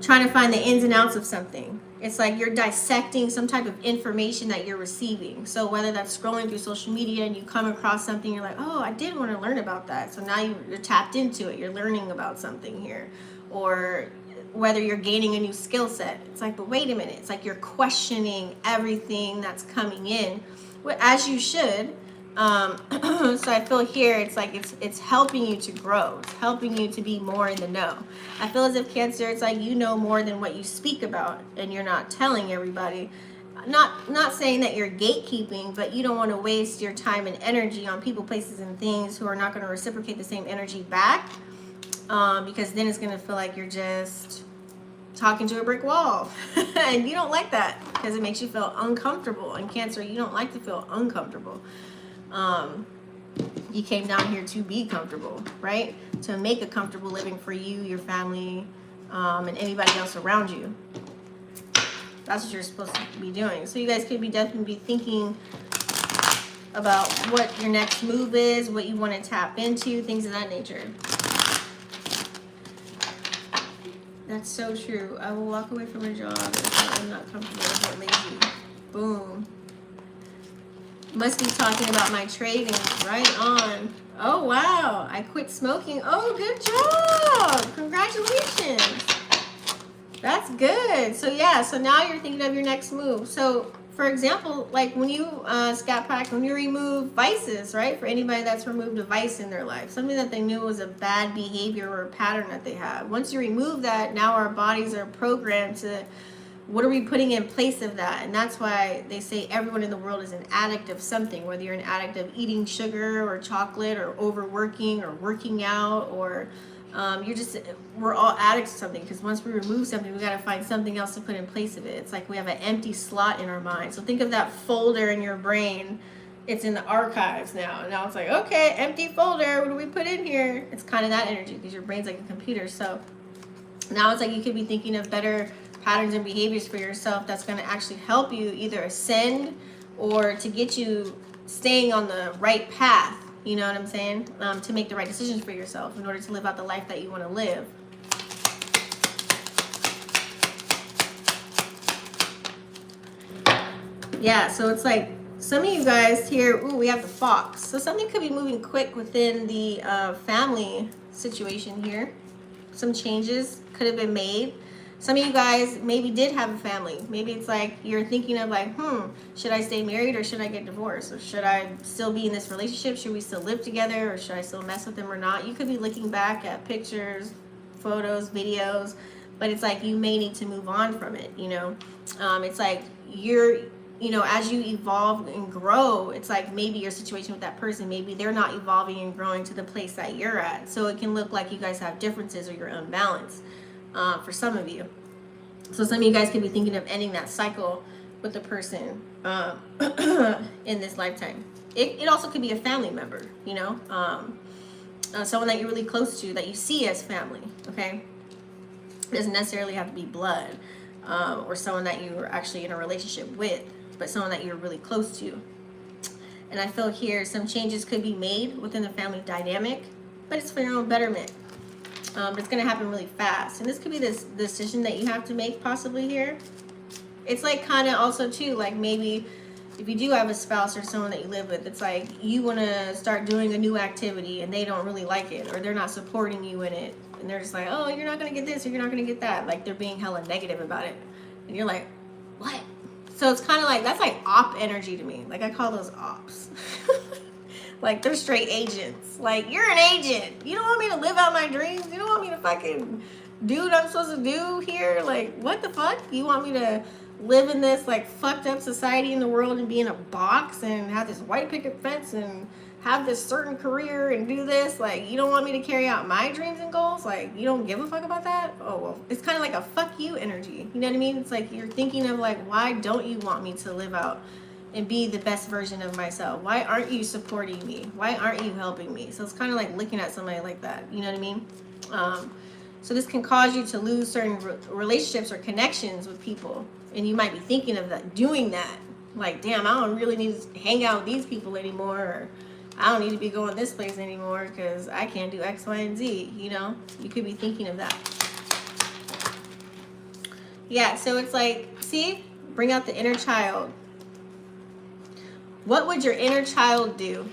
trying to find the ins and outs of something. It's like you're dissecting some type of information that you're receiving. So whether that's scrolling through social media and you come across something, you're like, oh, I did want to learn about that. So now you're tapped into it. You're learning about something here. Or whether you're gaining a new skill set. It's like, but wait a minute. It's like you're questioning everything that's coming in, as you should. So I feel here it's like it's helping you to grow. It's helping you to be more in the know. I feel as if Cancer, it's like you know more than what you speak about, and you're not telling everybody. Not saying that you're gatekeeping, but you don't want to waste your time and energy on people, places, and things who are not going to reciprocate the same energy back. Because then it's going to feel like you're just talking to a brick wall. And you don't like that, because it makes you feel uncomfortable. And Cancer, you don't like to feel uncomfortable. You came down here to be comfortable, right? To make a comfortable living for you, your family, and anybody else around you. That's what you're supposed to be doing. So you guys could be definitely be thinking about what your next move is, what you want to tap into, things of that nature. That's so true. I will walk away from a job if I'm not comfortable with it, lazy. Boom. Must be talking about my trading. Right on. Oh, wow. I quit smoking. Oh, good job. Congratulations. That's good. So, yeah. So, now you're thinking of your next move. So, for example, like when you, Scat Pack, when you remove vices, right? For anybody that's removed a vice in their life, something that they knew was a bad behavior or a pattern that they had. Once you remove that, now our bodies are programmed to, what are we putting in place of that? And that's why they say everyone in the world is an addict of something, whether you're an addict of eating sugar or chocolate or overworking or working out, or we're all addicts of something, because once we remove something, we got to find something else to put in place of it. It's like we have an empty slot in our mind. So think of that folder in your brain. It's in the archives now. And now it's like, okay, empty folder. What do we put in here? It's kind of that energy, because your brain's like a computer. So now it's like you could be thinking of better patterns and behaviors for yourself that's going to actually help you either ascend or to get you staying on the right path. You know what I'm saying? To make the right decisions for yourself in order to live out the life that you want to live. Yeah, so it's like some of you guys here, ooh, we have the fox. So something could be moving quick within the family situation here. Some changes could have been made. Some of you guys maybe did have a family. Maybe it's like you're thinking of like, should I stay married or should I get divorced? Or should I still be in this relationship? Should we still live together, or should I still mess with them or not? You could be looking back at pictures, photos, videos, but it's like you may need to move on from it, you know? It's like as you evolve and grow, it's like maybe your situation with that person, maybe they're not evolving and growing to the place that you're at. So it can look like you guys have differences or you're unbalanced. For some of you. So some of you guys could be thinking of ending that cycle with the person in this lifetime. It also could be a family member, you know, someone that you're really close to, that you see as family, okay? It doesn't necessarily have to be blood. or someone that you are actually in a relationship with, but someone that you're really close to. And I feel here some changes could be made within the family dynamic, but it's for your own betterment. But it's going to happen really fast. And this could be this decision that you have to make possibly here. It's like kind of also too, like maybe if you do have a spouse or someone that you live with, it's like you want to start doing a new activity and they don't really like it, or they're not supporting you in it. And they're just like, oh, you're not going to get this, or you're not going to get that. Like they're being hella negative about it. And you're like, what? So it's kind of like, that's like op energy to me. Like I call those ops. Like they're straight agents. Like you're an agent. You don't want me to live out my dreams. You don't want me to fucking do what I'm supposed to do here. Like what the fuck? You want me to live in this like fucked up society in the world and be in a box and have this white picket fence and have this certain career and do this? Like you don't want me to carry out my dreams and goals? Like you don't give a fuck about that? Oh well, it's kind of like a fuck you energy. You know what I mean? It's like you're thinking of like, why don't you want me to live out and be the best version of myself? Why aren't you supporting me? Why aren't you helping me? So it's kind of like looking at somebody like that. You know what I mean? So this can cause you to lose certain relationships or connections with people. And you might be thinking of that, doing that. Like, damn, I don't really need to hang out with these people anymore. Or I don't need to be going this place anymore because I can't do X, Y, and Z. You know? You could be thinking of that. Yeah, so it's like, see? Bring out the inner child. What would your inner child do?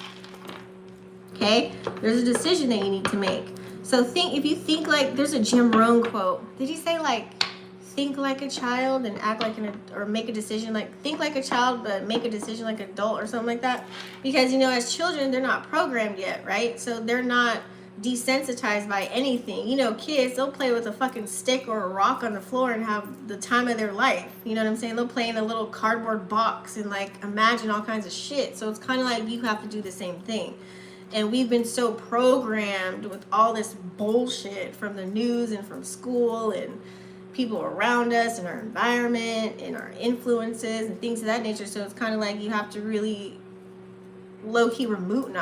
Okay? There's a decision that you need to make. So if you think like, there's a Jim Rohn quote. Did he say like, think like a child and act like or make a decision like, think like a child but make a decision like an adult or something like that? Because, you know, as children, they're not programmed yet, right? So they're not desensitized by anything. You know, kids, they'll play with a fucking stick or a rock on the floor and have the time of their life. You know what I'm saying? They'll play in a little cardboard box and like imagine all kinds of shit. So it's kind of like you have to do the same thing. And we've been so programmed with all this bullshit from the news and from school and people around us and our environment and our influences and things of that nature. So it's kind of like you have to really high-key remove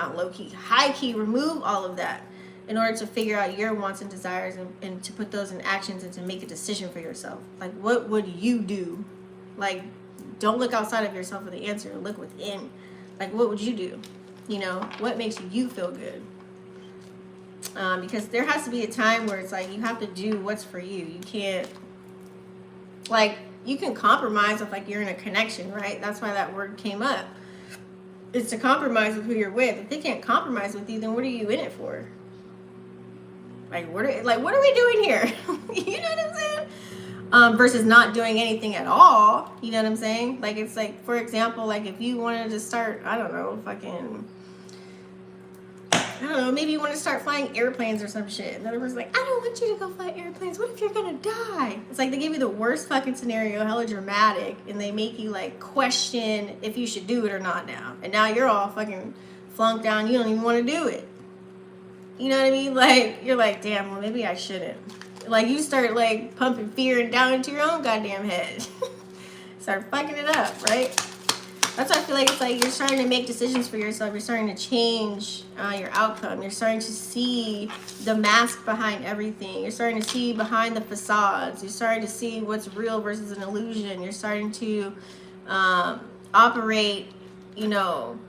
all of that in order to figure out your wants and desires and to put those in actions and to make a decision for yourself. Like, what would you do? Like, don't look outside of yourself for the answer. Look within. Like, what would you do? You know, what makes you feel good? Because there has to be a time where it's like you have to do what's for you. You can't, like, you can compromise if like you're in a connection, right? That's why that word came up. It's to compromise with who you're with. If they can't compromise with you, then what are you in it for? Like, what are we doing here? You know what I'm saying? Versus not doing anything at all. You know what I'm saying? Like, it's like, for example, like if you wanted to start, I don't know, maybe you want to start flying airplanes or some shit. And the other person's like, I don't want you to go fly airplanes. What if you're going to die? It's like they give you the worst fucking scenario, hella dramatic, and they make you like question if you should do it or not now. And now you're all fucking flunked down. You don't even want to do it. You know what I mean? Like, you're like, damn, well, maybe I shouldn't. Like, you start like pumping fear down into your own goddamn head. Start fucking it up, right? That's why I feel like it's like you're starting to make decisions for yourself. You're starting to change your outcome. You're starting to see the mask behind everything. You're starting to see behind the facades. You're starting to see what's real versus an illusion. You're starting to operate, you know,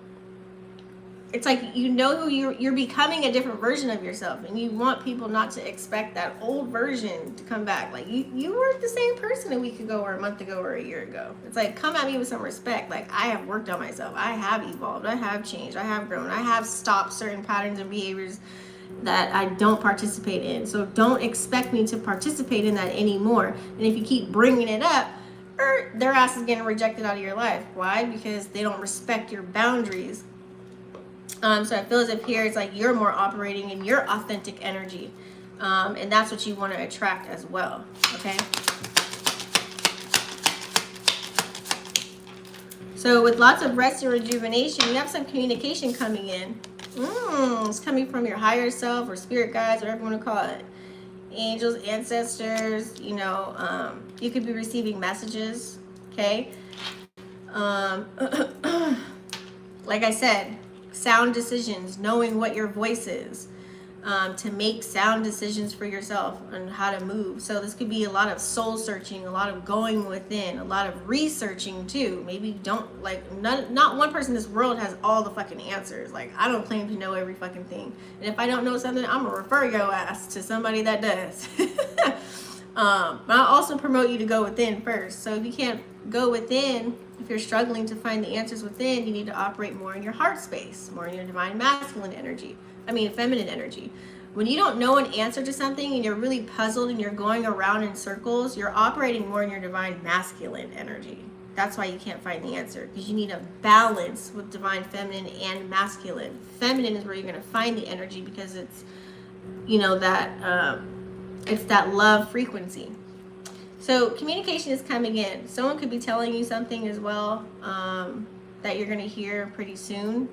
it's like, you know, you're becoming a different version of yourself, and you want people not to expect that old version to come back. Like, you weren't the same person a week ago or a month ago or a year ago. It's like, come at me with some respect. Like, I have worked on myself. I have evolved. I have changed. I have grown. I have stopped certain patterns and behaviors that I don't participate in. So don't expect me to participate in that anymore. And if you keep bringing it up, their ass is getting rejected out of your life. Why? Because they don't respect your boundaries. So I feel as if here it's like you're more operating in your authentic energy. And that's what you want to attract as well. Okay. So with lots of rest and rejuvenation, you have some communication coming in. It's coming from your higher self or spirit guides, whatever you want to call it. Angels, ancestors, you know, you could be receiving messages. Okay. Like I said, sound decisions, knowing what your voice is. to make sound decisions for yourself on how to move. So this could be a lot of soul searching, a lot of going within, a lot of researching too. Maybe you don't like, not one person in this world has all the fucking answers. Like, I don't claim to know every fucking thing. And if I don't know something, I'm gonna refer your ass to somebody that does. But I also promote you to go within first. So if you can't go within, if you're struggling to find the answers within, you need to operate more in your heart space, more in your divine masculine energy. Feminine energy. When you don't know an answer to something and you're really puzzled and you're going around in circles, you're operating more in your divine masculine energy. That's why you can't find the answer, because you need a balance with divine feminine and masculine. Feminine is where you're going to find the energy, because it's, it's that love frequency. So communication is coming in. Someone could be telling you something as well that you're going to hear pretty soon.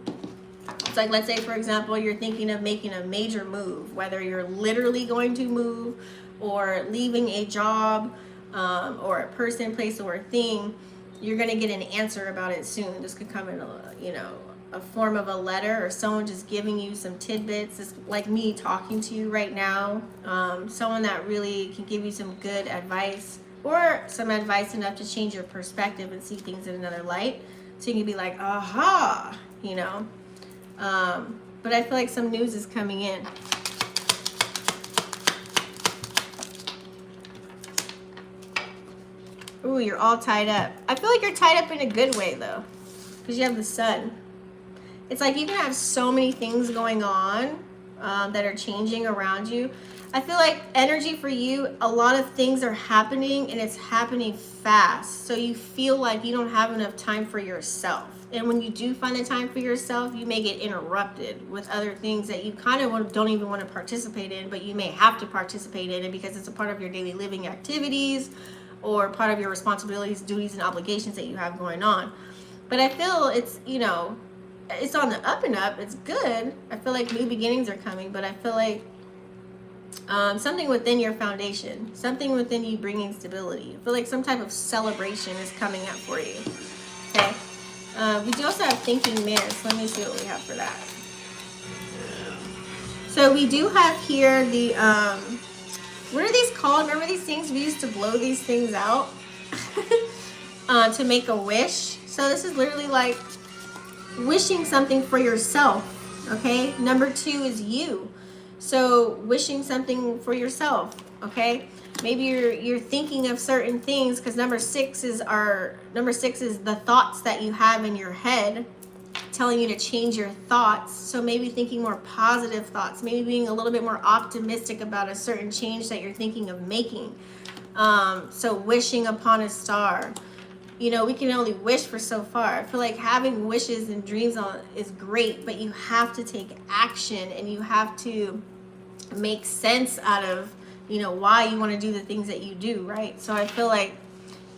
It's like, let's say, for example, you're thinking of making a major move, whether you're literally going to move or leaving a job or a person, place, or a thing. You're going to get an answer about it soon. This could come in a form of a letter, or someone just giving you some tidbits. It's like me talking to you right now. Someone that really can give you some good advice, or some advice enough to change your perspective and see things in another light. So you can be like, aha, but I feel like some news is coming in. Ooh, you're all tied up. I feel like you're tied up in a good way, though, because you have the sun. It's like you can have so many things going on that are changing around you. I feel like energy for you, a lot of things are happening, and it's happening fast. So you feel like you don't have enough time for yourself. And when you do find the time for yourself, you may get interrupted with other things that you kind of don't even want to participate in, but you may have to participate in it because it's a part of your daily living activities or part of your responsibilities, duties, and obligations that you have going on. But I feel it's, it's on the up and up. It's good. I feel like new beginnings are coming, but I feel like something within your foundation, something within you bringing stability. I feel like some type of celebration is coming up for you. Okay. We do also have thinking mirrors. Let me see what we have for that. So we do have here the, what are these called? Remember these things? We used to blow these things out to make a wish. So this is literally like wishing something for yourself. Okay. Number 2 is you. So wishing something for yourself. Okay. Maybe you're thinking of certain things, because number 6 is the thoughts that you have in your head, telling you to change your thoughts. So maybe thinking more positive thoughts, maybe being a little bit more optimistic about a certain change that you're thinking of making. So wishing upon a star. We can only wish for so far. I feel like having wishes and dreams is great, but you have to take action, and you have to make sense out of why you want to do the things that you do, right? So I feel like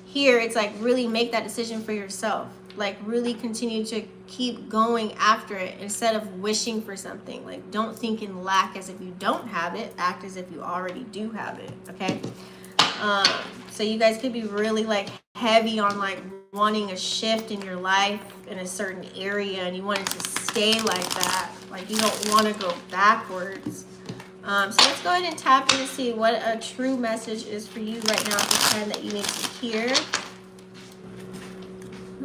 here it's like really make that decision for yourself. Like really continue to keep going after it instead of wishing for something. Like don't think in lack as if you don't have it. Act as if you already do have it, okay? So you guys could be really like heavy on like wanting a shift in your life in a certain area, and you want it to stay like that. Like you don't want to go backwards. So let's go ahead and tap in and see what a true message is for you right now at this time that you need to hear.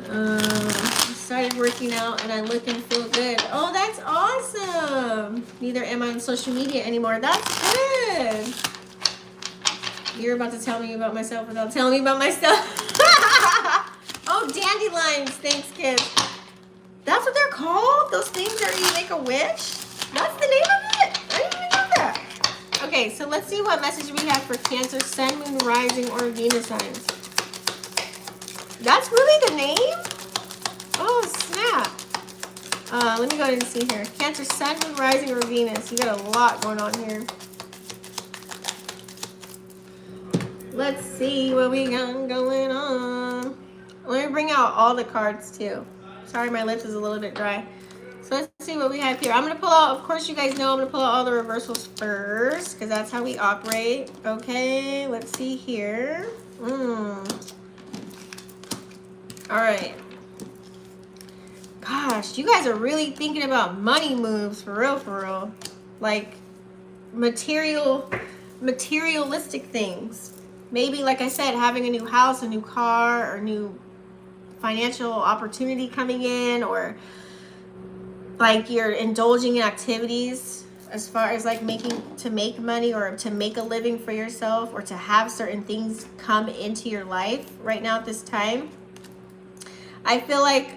I started working out and I look and feel good. Oh, that's awesome. Neither am I on social media anymore. That's good. You're about to tell me about myself without telling me about myself. Oh, dandelions. Thanks, kids. That's what they're called? Those things where you make a wish? That's the name of it? I didn't even know that. Okay, so let's see what message we have for Cancer, Sun, Moon, Rising, or Venus signs. That's really the name? Oh, snap. Let me go ahead and see here. Cancer, Sun, Moon, Rising, or Venus. You got a lot going on here. Let's see what we got going on. Let me bring out all the cards, too. Sorry, my lips is a little bit dry. So let's see what we have here. I'm going to pull out, of course you guys know I'm going to pull out all the reversals first, because that's how we operate. Okay, let's see here. Alright. Gosh, you guys are really thinking about money moves, for real, for real. Like, materialistic things. Maybe, like I said, having a new house, a new car, or new financial opportunity coming in, or like you're indulging in activities as far as like make money or to make a living for yourself, or to have certain things come into your life right now at this time. I feel like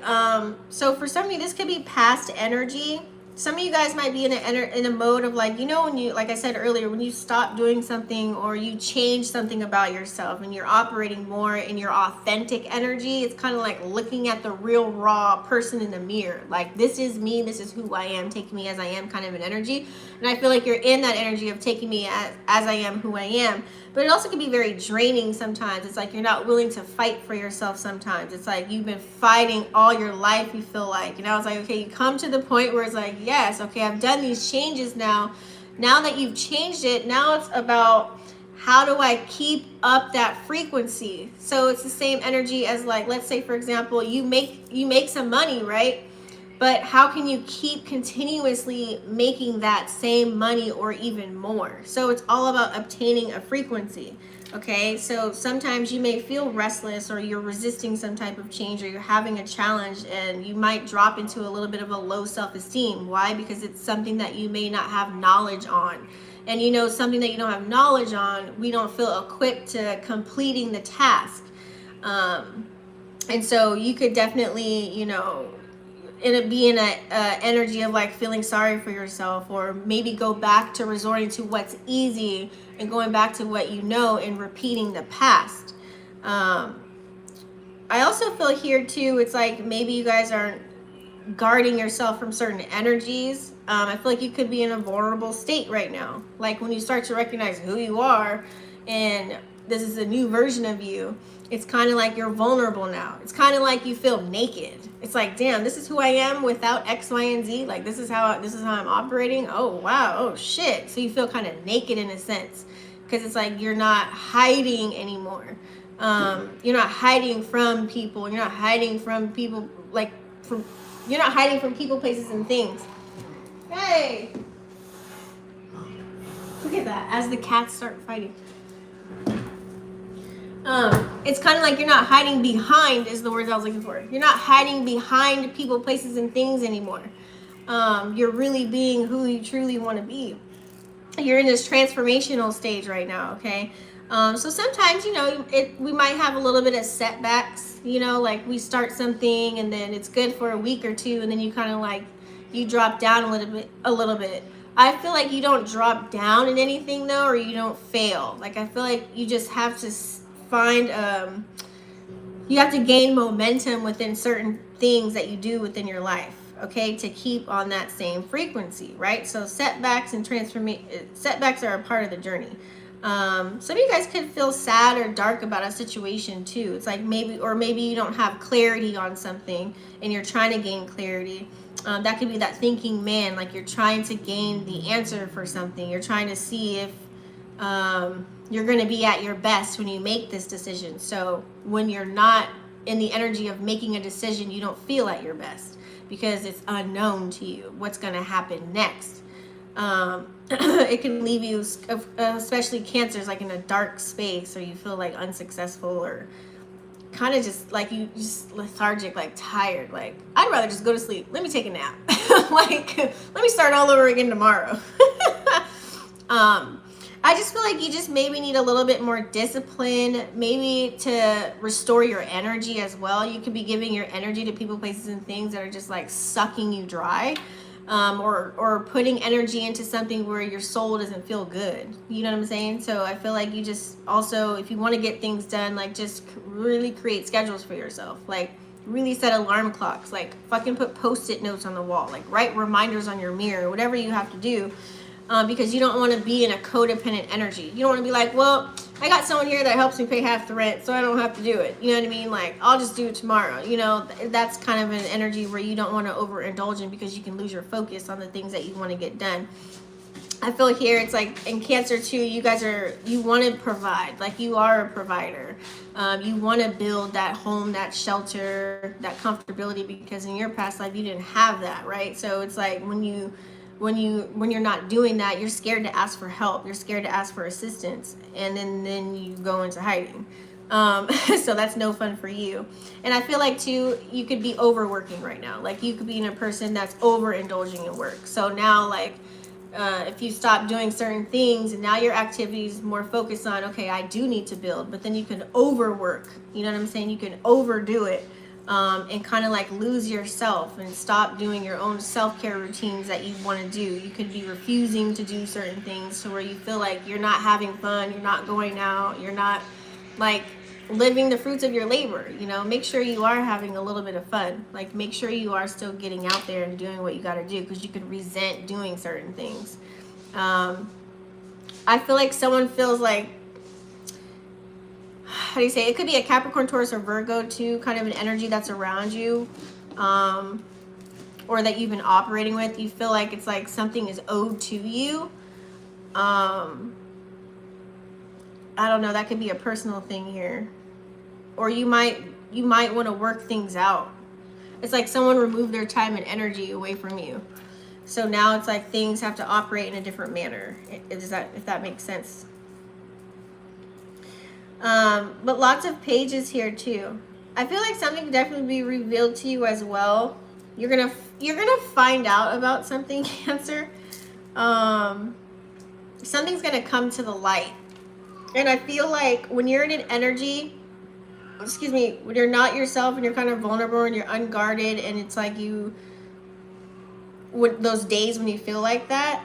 so for some of you this could be past energy. Some of you guys might be in a mode of like, you know, when you, like I said earlier, when you stop doing something or you change something about yourself and you're operating more in your authentic energy. It's kind of like looking at the real raw person in the mirror. Like, this is me, this is who I am, take me as I am kind of an energy. And I feel like you're in that energy of taking me as I am, who I am. But it also can be very draining sometimes. It's like you're not willing to fight for yourself sometimes. It's like you've been fighting all your life, you feel like. And I was like, okay, you come to the point where it's like, yes, okay, I've done these changes now. Now that you've changed it, now it's about how do I keep up that frequency? So it's the same energy as, like, let's say, for example, you make some money, right? But how can you keep continuously making that same money or even more? So it's all about obtaining a frequency. Okay, so sometimes you may feel restless, or you're resisting some type of change, or you're having a challenge, and you might drop into a little bit of a low self-esteem. Why? Because it's something that you may not have knowledge on. And you know, something that you don't have knowledge on, we don't feel equipped to completing the task. And so you could definitely, you know, be in a energy of like feeling sorry for yourself, or maybe go back to resorting to what's easy and going back to what you know and repeating the past. I also feel here too, it's like maybe you guys aren't guarding yourself from certain energies. I feel like you could be in a vulnerable state right now. Like when you start to recognize who you are and this is a new version of you, it's kind of like you're vulnerable now. It's kind of like you feel naked. It's like, damn, this is who I am without X, Y, and Z. Like this is how I'm operating. Oh wow, oh shit. So you feel kind of naked in a sense, because it's like you're not hiding anymore. You're not hiding from people. You're not hiding from people you're not hiding from people, places, and things. Hey, look at that. As the cats start fighting. It's kind of like you're not hiding behind, is the words I was looking for. You're not hiding behind people, places, and things anymore. You're really being who you truly want to be. You're in this transformational stage right now, okay? So sometimes, you know, we might have a little bit of setbacks, you know, like we start something and then it's good for a week or two, and then you kind of like, you drop down a little bit. I feel like you don't drop down in anything though, or you don't fail. Like I feel like you just have to find you have to gain momentum within certain things that you do within your life, okay, to keep on that same frequency, right? So setbacks and setbacks are a part of the journey. Some of you guys could feel sad or dark about a situation too. It's like maybe you don't have clarity on something and you're trying to gain clarity. That could be that thinking man, like you're trying to gain the answer for something. You're trying to see if you're going to be at your best when you make this decision. So when you're not in the energy of making a decision, you don't feel at your best because it's unknown to you what's going to happen next. It can leave you, especially Cancers, like in a dark space, or you feel like unsuccessful, or kind of just like you just lethargic, like tired. Like, I'd rather just go to sleep. Let me take a nap. Like, let me start all over again tomorrow. I just feel like you just maybe need a little bit more discipline, maybe to restore your energy as well. You could be giving your energy to people, places, and things that are just like sucking you dry, or putting energy into something where your soul doesn't feel good. You know what I'm saying? So I feel like you just also, if you want to get things done, like just really create schedules for yourself. Like really set alarm clocks, like fucking put Post-it notes on the wall, like write reminders on your mirror, whatever you have to do. Because you don't want to be in a codependent energy. You don't want to be like, well, I got someone here that helps me pay half the rent, so I don't have to do it. You know what I mean? Like, I'll just do it tomorrow. You know, that's kind of an energy where you don't want to overindulge in, because you can lose your focus on the things that you want to get done. I feel here it's like in Cancer too, you want to provide, like you are a provider. You want to build that home, that shelter, that comfortability, because in your past life you didn't have that, right? So it's like when you when you're not doing that, you're scared to ask for help, you're scared to ask for assistance, and then you go into hiding. So that's no fun for you. And I feel like too, you could be overworking right now. Like you could be in a person that's overindulging in work. So now like if you stop doing certain things and now your activity is more focused on, okay, I do need to build, but then you can overwork, you know what I'm saying? You can overdo it, and kind of like lose yourself and stop doing your own self-care routines that you want to do. You could be refusing to do certain things to where you feel like you're not having fun, you're not going out, you're not like living the fruits of your labor. You know, make sure you are having a little bit of fun. Like make sure you are still getting out there and doing what you got to do, because you could resent doing certain things. I feel like someone feels like, how do you say, it could be a Capricorn, Taurus, or Virgo too, kind of an energy that's around you, or that you've been operating with. You feel like it's like something is owed to you. I don't know, that could be a personal thing here. Or you might want to work things out. It's like someone removed their time and energy away from you. So now it's like things have to operate in a different manner. If that makes sense. But lots of pages here too. I feel like something could definitely be revealed to you as well. You're gonna find out about something, Cancer. Something's gonna come to the light. And I feel like when you're in an energy, when you're not yourself and you're kind of vulnerable and you're unguarded, and it's like those days when you feel like that,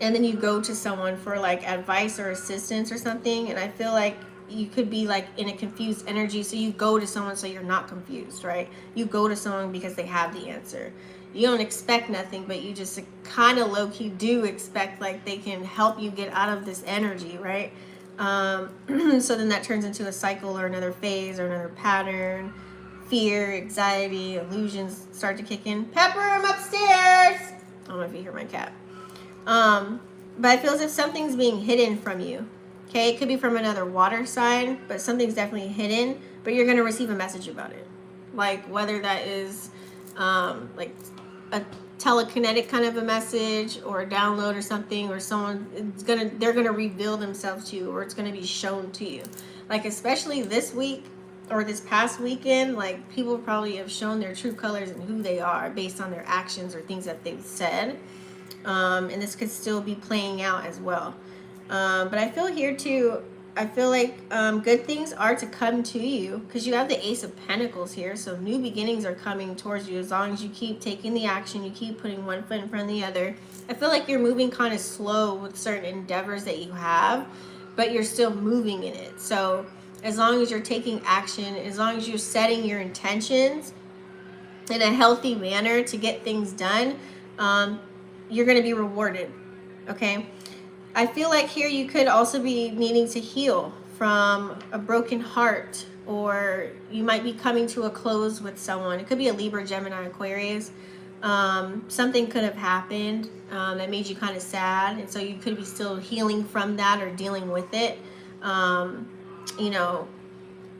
and then you go to someone for like advice or assistance or something, and I feel like you could be like in a confused energy, so you go to someone so you're not confused, right? You go to someone because they have the answer. You don't expect nothing, but you just kind of low-key do expect like they can help you get out of this energy, right? So then that turns into a cycle or another phase or another pattern. Fear, anxiety, illusions start to kick in. Pepper, I'm upstairs. I don't know if you hear my cat. But I feel as if something's being hidden from you. Okay, it could be from another water sign, but something's definitely hidden, but you're going to receive a message about it. Like whether that is like a telekinetic kind of a message or a download or something, or they're gonna reveal themselves to you, or it's gonna be shown to you. Like especially this week or this past weekend, like people probably have shown their true colors and who they are based on their actions or things that they've said. And this could still be playing out as well. But I feel here too, I feel like good things are to come to you, because you have the Ace of Pentacles here. So new beginnings are coming towards you as long as you keep taking the action, you keep putting one foot in front of the other. I feel like you're moving kind of slow with certain endeavors that you have, but you're still moving in it. So as long as you're taking action, as long as you're setting your intentions in a healthy manner to get things done, you're going to be rewarded. Okay. I feel like here you could also be needing to heal from a broken heart, or you might be coming to a close with someone. It could be a Libra, Gemini, Aquarius. Something could have happened that made you kind of sad, and so you could be still healing from that or dealing with it, you know,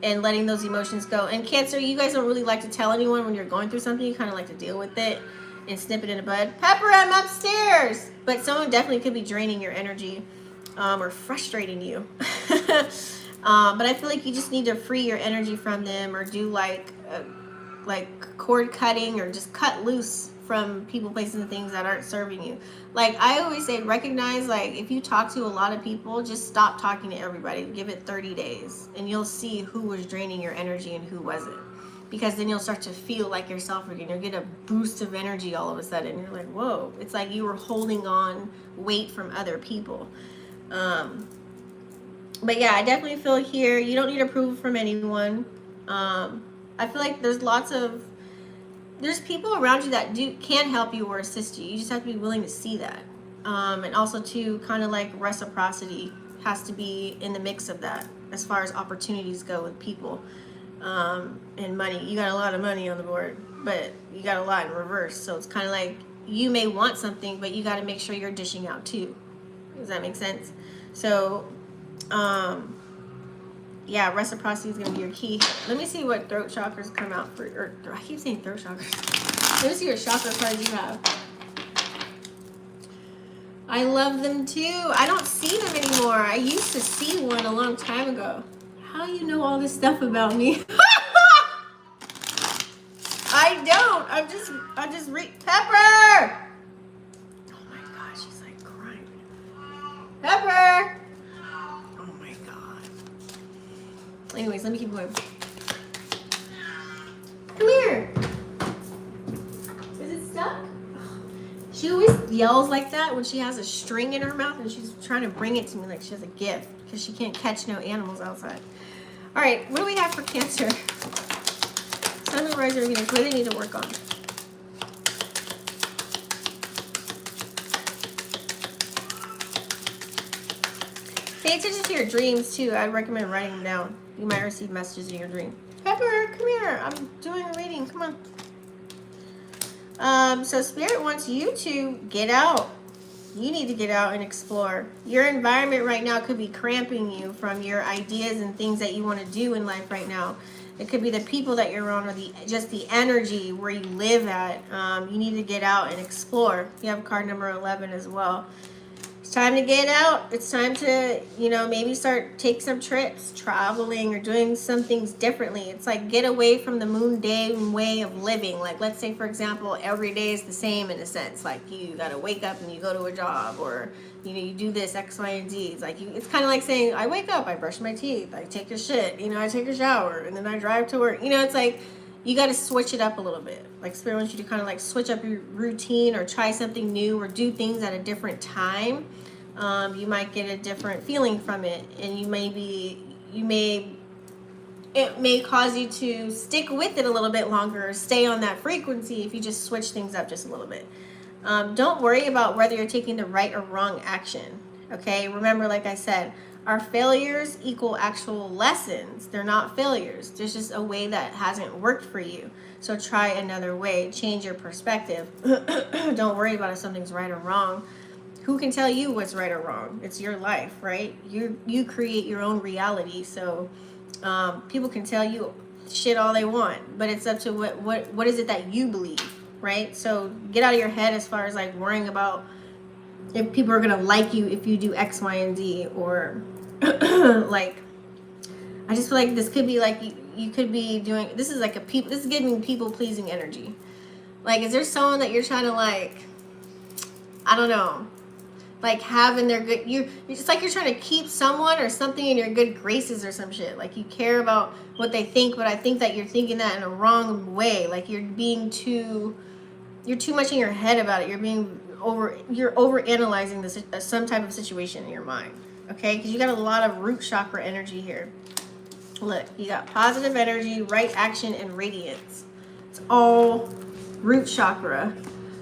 and letting those emotions go. And Cancer, you guys don't really like to tell anyone when you're going through something. You kind of like to deal with it and snip it in the bud. Pepper, I'm upstairs. But someone definitely could be draining your energy or frustrating you. But I feel like you just need to free your energy from them, or do like cord cutting, or just cut loose from people, places, and things that aren't serving you. Like I always say, recognize, like if you talk to a lot of people, just stop talking to everybody. Give it 30 days and you'll see who was draining your energy and who wasn't. Because then you'll start to feel like yourself again. You'll get a boost of energy all of a sudden. You're like, whoa. It's like you were holding on weight from other people. But yeah, I definitely feel here you don't need approval from anyone. I feel like there's people around you that can help you or assist you. You just have to be willing to see that. And also too, kind of like reciprocity has to be in the mix of that as far as opportunities go with people. And money. You got a lot of money on the board, but you got a lot in reverse. So it's kind of like you may want something, but you got to make sure you're dishing out too. Does that make sense? So, yeah, reciprocity is going to be your key. Let me see what throat chakras come out for. I keep saying throat chakras. Let me see what chakra cards you have. I love them too. I don't see them anymore. I used to see one a long time ago. How do you know all this stuff about me? I don't. I'm just Pepper! Oh my god, she's like crying. Pepper! Oh my god. Anyways, let me keep going. Come here. Is it stuck? She always yells like that when she has a string in her mouth and she's trying to bring it to me like she has a gift because she can't catch no animals outside. All right, what do we have for Cancer? Sun and Rising Venus, what do they need to work on? Pay attention to your dreams too. I recommend writing them down. You might receive messages in your dream. Pepper, come here. I'm doing a reading. Come on. So Spirit wants you to get out. You need to get out and explore. Your environment right now could be cramping you from your ideas and things that you want to do in life right now. It could be the people that you're around or just the energy where you live at. You need to get out and explore. You have card number 11 as well. It's time to get out. It's time to, maybe take some trips, traveling or doing some things differently. It's like get away from the mundane way of living. Like let's say, for example, every day is the same in a sense. Like you got to wake up and you go to a job or, you do this X, Y, and Z. It's like it's kind of like saying, I wake up, I brush my teeth, I take a shit, I take a shower and then I drive to work. It's like you got to switch it up a little bit. Like Spirit wants you to kind of like switch up your routine or try something new or do things at a different time. You might get a different feeling from it, and it may cause you to stick with it a little bit longer or stay on that frequency if you just switch things up just a little bit. Don't worry about whether you're taking the right or wrong action. Okay, remember, like I said, our failures equal actual lessons. They're not failures. There's just a way that hasn't worked for you. So try another way. Change your perspective. Don't worry about if something's right or wrong. Who can tell you what's right or wrong? It's your life, right? You create your own reality. So people can tell you shit all they want, but it's up to what is it that you believe, right? So get out of your head as far as like worrying about if people are gonna like you if you do X, Y, and Z, or like I just feel like this could be like you could be doing this is giving people pleasing energy. Like, is there someone that you're trying to like, I don't know, like having their good, it's like you're trying to keep someone or something in your good graces or some shit. Like you care about what they think, but I think that you're thinking that in a wrong way. Like you're too much in your head about it. You're over analyzing this some type of situation in your mind. Okay, because you got a lot of root chakra energy here. Look, you got positive energy, right action, and radiance. It's all root chakra.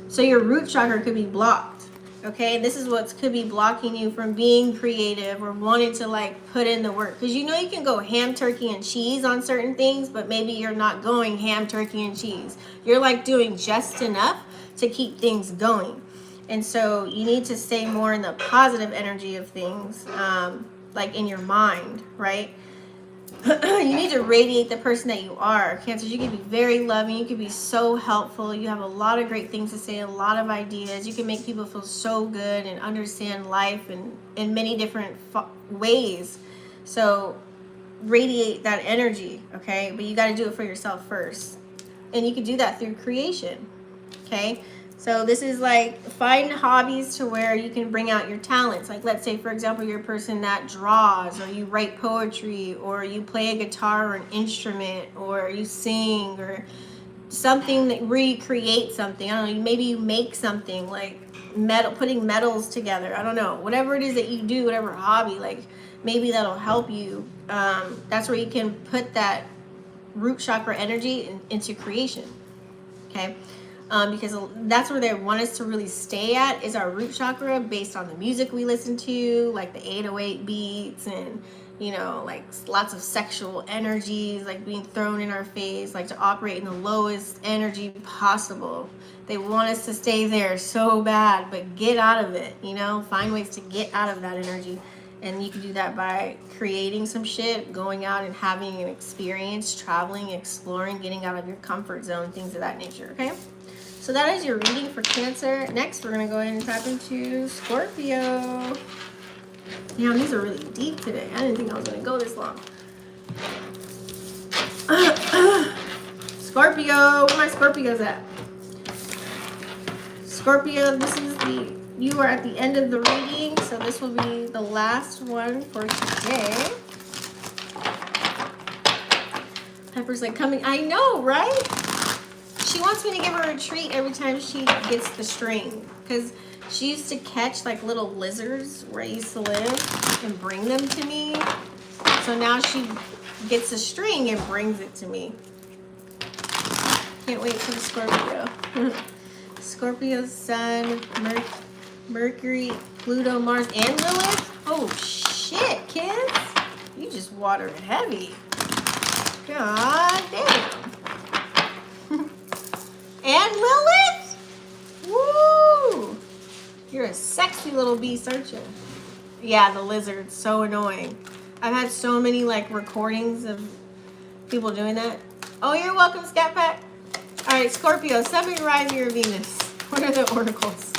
So your root chakra could be blocked. Okay, this is what could be blocking you from being creative or wanting to like put in the work. Because you can go ham, turkey, and cheese on certain things, but maybe you're not going ham, turkey, and cheese. You're like doing just enough to keep things going. And so you need to stay more in the positive energy of things, like in your mind, right? You need to radiate the person that you are. Cancers, you can be very loving. You can be so helpful. You have a lot of great things to say, a lot of ideas. You can make people feel so good and understand life in many different ways. So radiate that energy, okay? But you got to do it for yourself first. And you can do that through creation, okay? So this is like find hobbies to where you can bring out your talents. Like let's say, for example, you're a person that draws, or you write poetry, or you play a guitar or an instrument, or you sing, or something that recreate something. I don't know, maybe you make something like putting metals together. I don't know, whatever it is that you do, whatever hobby, like maybe that'll help you. That's where you can put that root chakra energy into creation, okay? Because that's where they want us to really stay at, is our root chakra, based on the music we listen to, like the 808 beats, and like lots of sexual energies like being thrown in our face, like to operate in the lowest energy possible. They want us to stay there so bad, but get out of it, find ways to get out of that energy. And you can do that by creating some shit, going out and having an experience, traveling, exploring, getting out of your comfort zone, things of that nature, okay? So that is your reading for Cancer. Next, we're going to go ahead and tap into Scorpio. Damn, these are really deep today. I didn't think I was going to go this long. Scorpio, where my Scorpios at? Scorpio, you are at the end of the reading, so this will be the last one for today. Pepper's like coming, I know, right? She wants me to give her a treat every time she gets the string, because she used to catch like little lizards where I used to live and bring them to me. So now she gets a string and brings it to me. Can't wait for the Scorpio. Scorpio, Sun, Mercury, Pluto, Mars, and Lilith. Oh shit, kids. You just water it heavy. God damn. And Lilith? Woo! You're a sexy little beast, aren't you? Yeah, the lizard's so annoying. I've had so many like recordings of people doing that. Oh, you're welcome, Scat Pack. All right, Scorpio, Sun, Moon, Rising, or Venus. What are the oracles?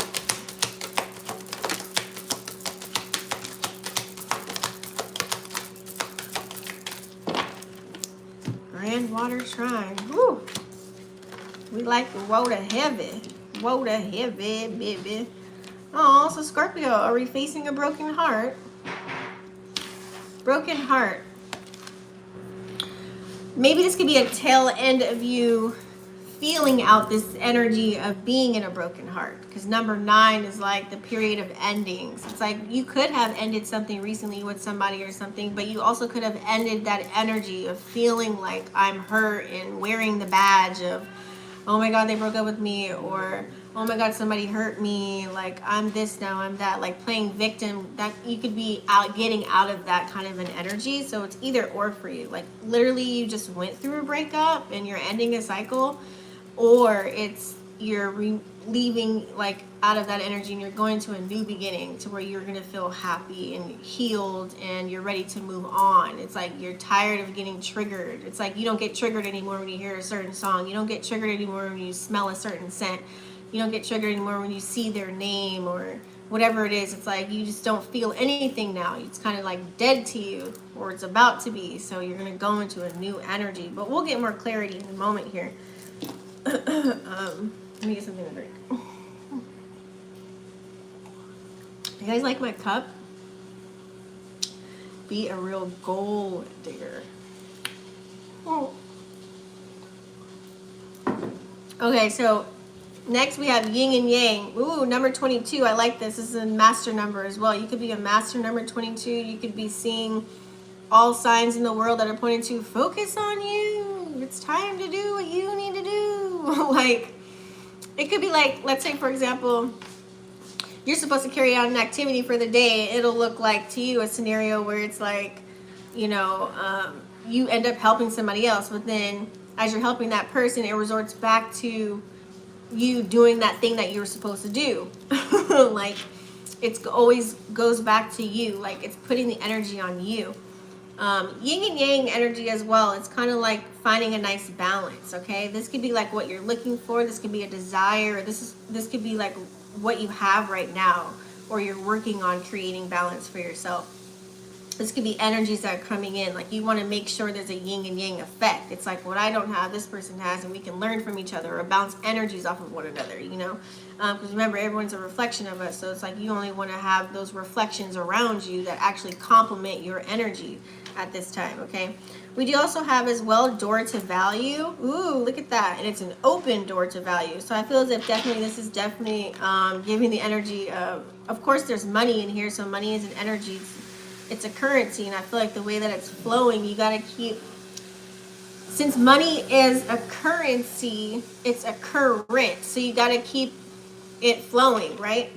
Grand Water Shrine. Woo! We like the water heavy. Water heavy, baby. Oh, so Scorpio, are we facing a broken heart? Broken heart. Maybe this could be a tail end of you feeling out this energy of being in a broken heart, because number 9 is like the period of endings. It's like you could have ended something recently with somebody or something, but you also could have ended that energy of feeling like I'm hurt and wearing the badge of, oh my god, they broke up with me, or oh my god, somebody hurt me, like I'm this now, I'm that, like playing victim. That you could be getting out of that kind of an energy. So it's either or for you, like literally you just went through a breakup and you're ending a cycle, or it's you're leaving like out of that energy and you're going to a new beginning to where you're going to feel happy and healed and you're ready to move on. It's like you're tired of getting triggered. It's like you don't get triggered anymore when you hear a certain song. You don't get triggered anymore when you smell a certain scent. You don't get triggered anymore when you see their name or whatever it is. It's like you just don't feel anything now. It's kind of like dead to you, or it's about to be. So you're going to go into a new energy. But we'll get more clarity in a moment here. Let me get something to drink. You guys like my cup? Be a real gold digger. Oh. Okay, so next we have yin and yang. Ooh, number 22. I like this. This is a master number as well. You could be a master number 22. You could be seeing all signs in the world that are pointing to focus on you. It's time to do what you need to do. Like, it could be like, let's say, for example, you're supposed to carry out an activity for the day. It'll look like to you a scenario where it's like, you know, you end up helping somebody else, but then as you're helping that person, it resorts back to you doing that thing that you were supposed to do. Like, it's always goes back to you. Like, it's putting the energy on you. Yin and yang energy as well. It's kind of like finding a nice balance. Okay, this could be like what you're looking for. This could be a desire. This could be like what you have right now, or you're working on creating balance for yourself. This could be energies that are coming in. Like you want to make sure there's a yin and yang effect. It's like what I don't have, this person has, and we can learn from each other or bounce energies off of one another, you know? Because remember, everyone's a reflection of us. So it's like you only want to have those reflections around you that actually complement your energy at this time, okay? We do also have as well door to value. Ooh, look at that. And it's an open door to value. So I feel as if definitely this is definitely giving the energy of course, there's money in here. So money is an energy. It's a currency, and I feel like the way that it's flowing, you got to keep, since money is a currency, it's a current, so you got to keep it flowing, right?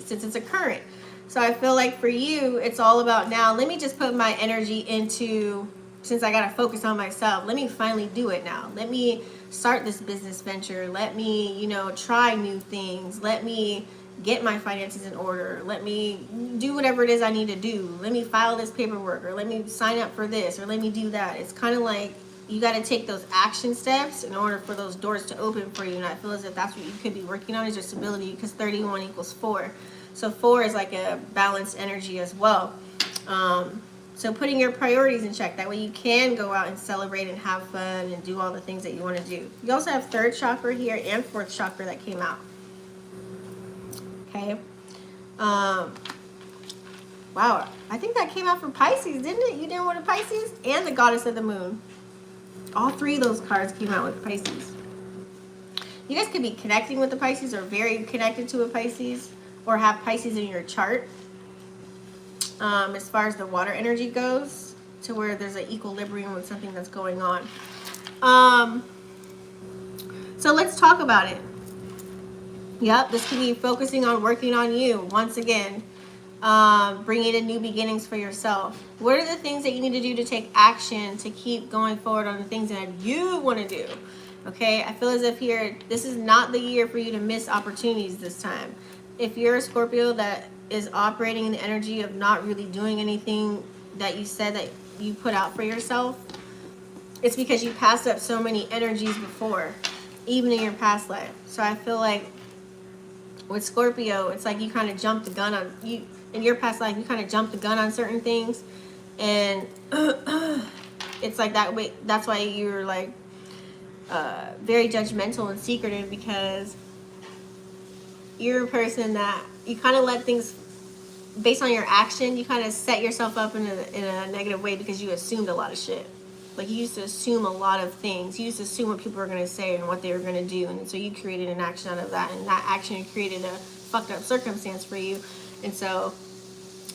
Since it's a current. So I feel like for you, it's all about now, let me just put my energy into, since I got to focus on myself, let me finally do it now. Let me start this business venture. Let me, you know, try new things. Let me get my finances in order. Let me do whatever it is I need to do. Let me file this paperwork, or let me sign up for this, or let me do that. It's kind of like you got to take those action steps in order for those doors to open for you. And I feel as if that's what you could be working on, is your stability, because 31 equals 4. So 4 is like a balanced energy as well. So putting your priorities in check. That way you can go out and celebrate and have fun and do all the things that you want to do. You also have 3rd chakra here and 4th chakra that came out. Okay. Wow. I think that came out for Pisces, didn't it? You did one of Pisces and the goddess of the moon. All 3 of those cards came out with Pisces. You guys could be connecting with the Pisces or very connected to a Pisces, or have Pisces in your chart. As far as the water energy goes, to where there's an equilibrium with something that's going on. So let's talk about it. Yep, this could be focusing on working on you once again, bringing in new beginnings for yourself. What are the things that you need to do to take action to keep going forward on the things that you want to do? Okay, I feel as if here, this is not the year for you to miss opportunities this time. If you're a Scorpio that is operating in the energy of not really doing anything that you said that you put out for yourself, it's because you passed up so many energies before, even in your past life. So I feel like with Scorpio, it's like you kind of jumped the gun on you in your past life. You kind of jumped the gun on certain things, and it's like that way. That's why you're like very judgmental and secretive, because you're a person that you kind of let things, based on your action, you kind of set yourself up in a negative way, because you assumed a lot of shit. Like, you used to assume a lot of things. You used to assume what people were going to say and what they were going to do. And so you created an action out of that. And that action created a fucked up circumstance for you. And so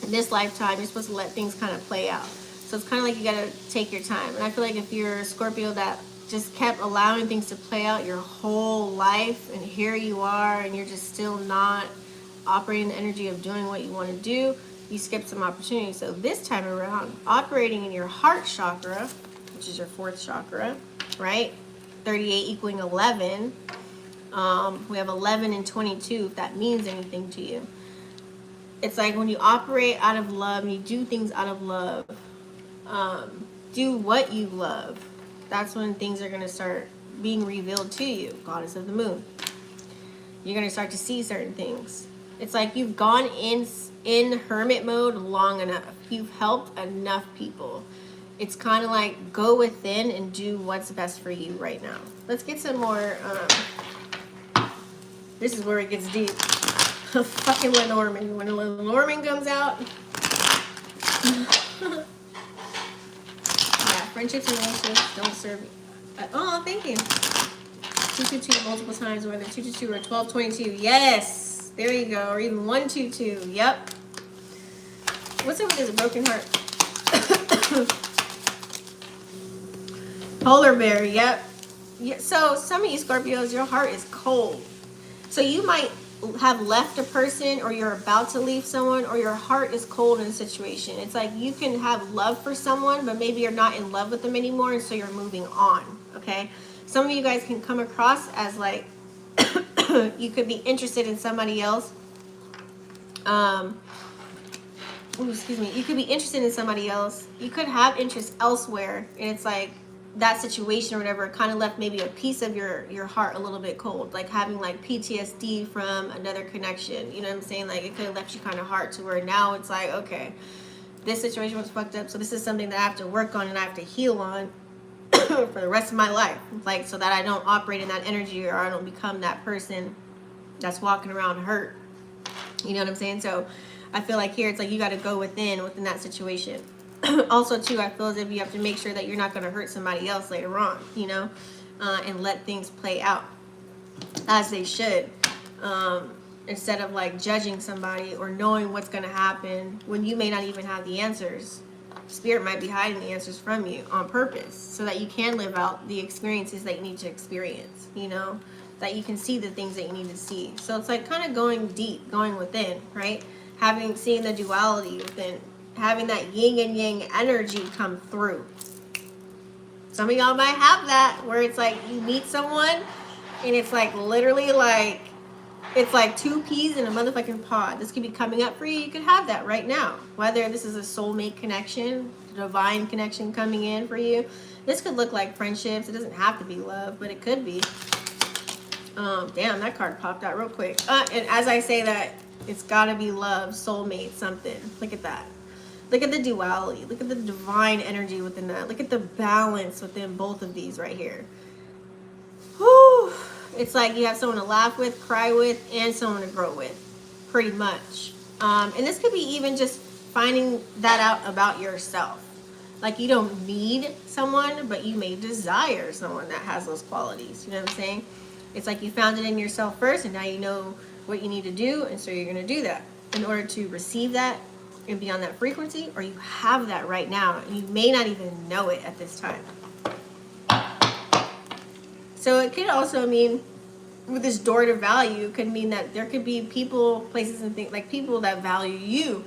in this lifetime, you're supposed to let things kind of play out. So it's kind of like you got to take your time. And I feel like if you're a Scorpio that just kept allowing things to play out your whole life, and here you are, and you're just still not operating the energy of doing what you want to do, you skipped some opportunities. So this time around, operating in your heart chakra, which is your 4th chakra, right? 38 equaling 11. We have 11 and 22, if that means anything to you. It's like when you operate out of love, and you do things out of love, do what you love, that's when things are going to start being revealed to you, goddess of the moon. You're going to start to see certain things. It's like you've gone in hermit mode long enough. You've helped enough people. It's kind of like go within and do what's best for you right now. Let's get some more. This is where it gets deep. Fucking Lenormand. When Lenormand comes out. Yeah, friendships and relationships don't serve you. Oh, thank you. 222 multiple times, whether 222 or 1222. Yes, there you go. Or even 122. Yep. What's up with this broken heart? Polar bear, yep. Yeah, so some of you Scorpios, your heart is cold. So you might have left a person, or you're about to leave someone, or your heart is cold in a situation. It's like you can have love for someone, but maybe you're not in love with them anymore, and so you're moving on, okay? Some of you guys can come across as like you could be interested in somebody else. Excuse me. You could be interested in somebody else. You could have interest elsewhere, and it's like that situation or whatever kind of left maybe a piece of your heart a little bit cold, like having like PTSD from another connection. You know what I'm saying? Like it could have left you kind of hard, to where now it's like, okay, this situation was fucked up, so this is something that I have to work on and I have to heal on for the rest of my life, like so that I don't operate in that energy, or I don't become that person that's walking around hurt. You know what I'm saying? So I feel like here it's like you got to go within that situation. Also, too, I feel as if you have to make sure that you're not going to hurt somebody else later on, you know, and let things play out as they should, instead of like judging somebody or knowing what's going to happen when you may not even have the answers. Spirit might be hiding the answers from you on purpose, so that you can live out the experiences that you need to experience, you know, that you can see the things that you need to see. So it's like kind of going deep, going within, right? Seeing the duality within, having that yin and yang energy come through. Some of y'all might have that, where it's like you meet someone and it's like literally like It's like 2 peas in a motherfucking pod. This could be coming up for you. You could have that right now. Whether this is a soulmate connection, divine connection coming in for you. This could look like friendships. It doesn't have to be love, but it could be. Damn, that card popped out real quick. And as I say that, it's got to be love, soulmate, something. Look at that. Look at the duality. Look at the divine energy within that. Look at the balance within both of these right here. Whew. It's like you have someone to laugh with, cry with, and someone to grow with, pretty much. And this could be even just finding that out about yourself. Like you don't need someone, but you may desire someone that has those qualities. You know what I'm saying? It's like you found it in yourself first, and now you know what you need to do, and so you're going to do that in order to receive that and be on that frequency, or you have that right now, and you may not even know it at this time. So it could also mean, with this door to value, it could mean that there could be people, places, and things, like people that value you.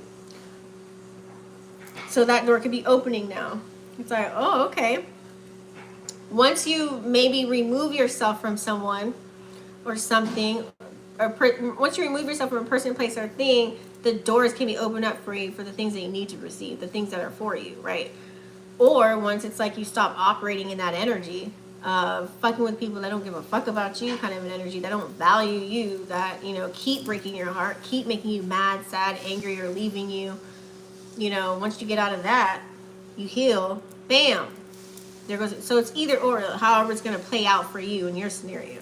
So that door could be opening now. It's like, oh, okay. Once you maybe remove yourself from someone or something, once you remove yourself from a person, place, or thing, the doors can be opened up for you for the things that you need to receive, the things that are for you, right? Or once it's like you stop operating in that energy of fucking with people that don't give a fuck about you, kind of an energy that don't value you, that, you know, keep breaking your heart, keep making you mad, sad, angry, or leaving you. You know, once you get out of that, you heal, bam, there goes. So it's either or, however it's going to play out for you in your scenario.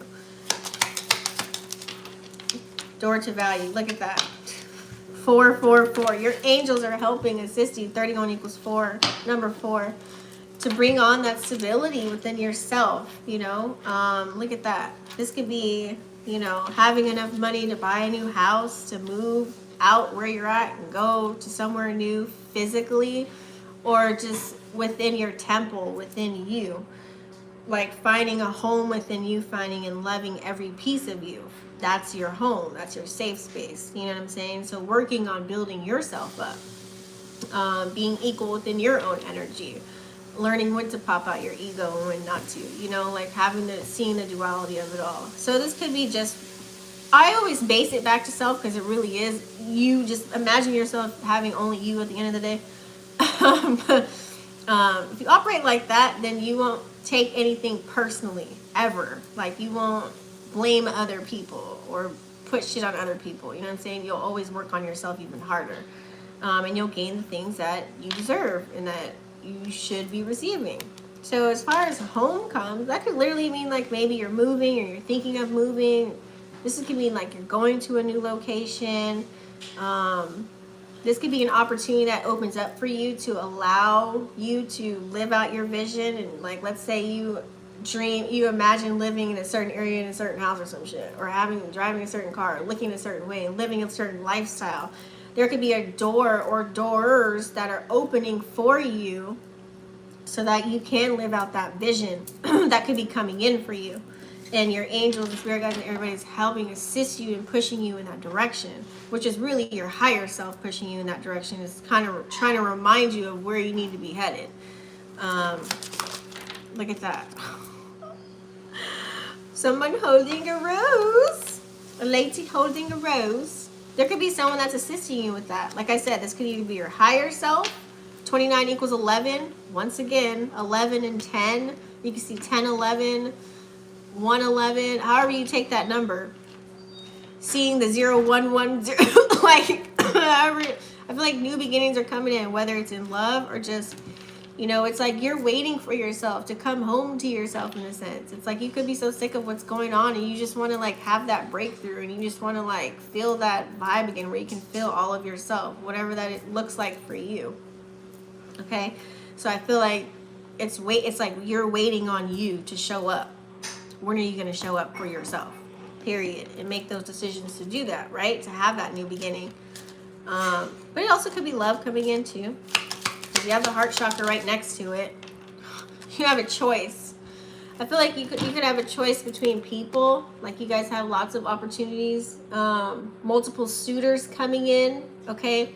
Door to value. Look at that. 4, 4, 4. Your angels are helping, assist you. 31 equals 4. Number 4. To bring on that stability within yourself, you know. Look at that. This could be, you know, having enough money to buy a new house, to move out where you're at and go to somewhere new physically, or just within your temple, within you. Like finding a home within you, finding and loving every piece of you. That's your home. That's your safe space. You know what I'm saying? So working on building yourself up. Being equal within your own energy. Learning when to pop out your ego and when not to. You know, like seeing the duality of it all. So this could be just, I always base it back to self because it really is. You just imagine yourself having only you at the end of the day. If you operate like that, then you won't take anything personally, ever. Like you won't blame other people or put shit on other people. You know what I'm saying? You'll always work on yourself even harder. And you'll gain the things that you deserve and that you should be receiving. So as far as home comes, that could literally mean like maybe you're moving or you're thinking of moving. This could mean like you're going to a new location. This could be an opportunity that opens up for you to allow you to live out your vision. And like, let's say you imagine living in a certain area in a certain house or some shit, or driving a certain car, or looking a certain way, and living a certain lifestyle. There could be a door or doors that are opening for you so that you can live out that vision that could be coming in for you. And your angels and spirit guides and everybody's helping assist you and pushing you in that direction, which is really your higher self pushing you in that direction. It's kind of trying to remind you of where you need to be headed. Look at that. Someone holding a rose. A lady holding a rose. There could be someone that's assisting you with that. Like I said, this could either be your higher self. 29 equals 11. Once again, 11 and 10. You can see 10, 11. 111, however you take that number, seeing the 0110, like however, I feel like new beginnings are coming in, whether it's in love or just, you know, it's like you're waiting for yourself to come home to yourself in a sense. It's like you could be so sick of what's going on and you just want to like have that breakthrough and you just want to like feel that vibe again where you can feel all of yourself, whatever that it looks like for you. Okay, so I feel like it's like you're waiting on you to show up. When are you going to show up for yourself, period, and make those decisions to do that, right? To have that new beginning. But it also could be love coming in too. If you have the heart chakra right next to it, you have a choice. I feel like you could have a choice between people. Like you guys have lots of opportunities, multiple suitors coming in, okay?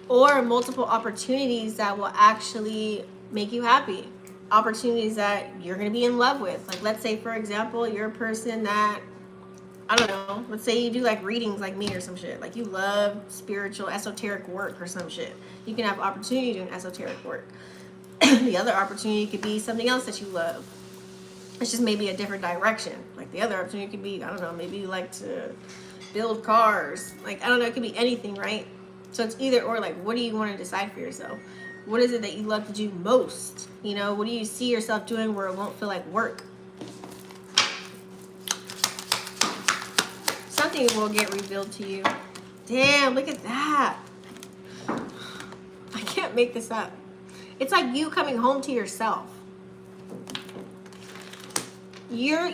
Or multiple opportunities that will actually make you happy. Opportunities that you're going to be in love with. Like let's say, for example, you're a person that I don't know, let's say you do like readings like me or some shit. Like you love spiritual, esoteric work or some shit. You can have opportunity doing esoteric work. The other opportunity could be something else that you love. It's just maybe a different direction. Like the other opportunity could be, I don't know, maybe you like to build cars. Like, I don't know, it could be anything, right? So it's either or. Like, what do you want to decide for yourself? What is it that you love to do most? You know, what do you see yourself doing where it won't feel like work? Something will get revealed to you. Damn, look at that. I can't make this up. It's like you coming home to yourself. Your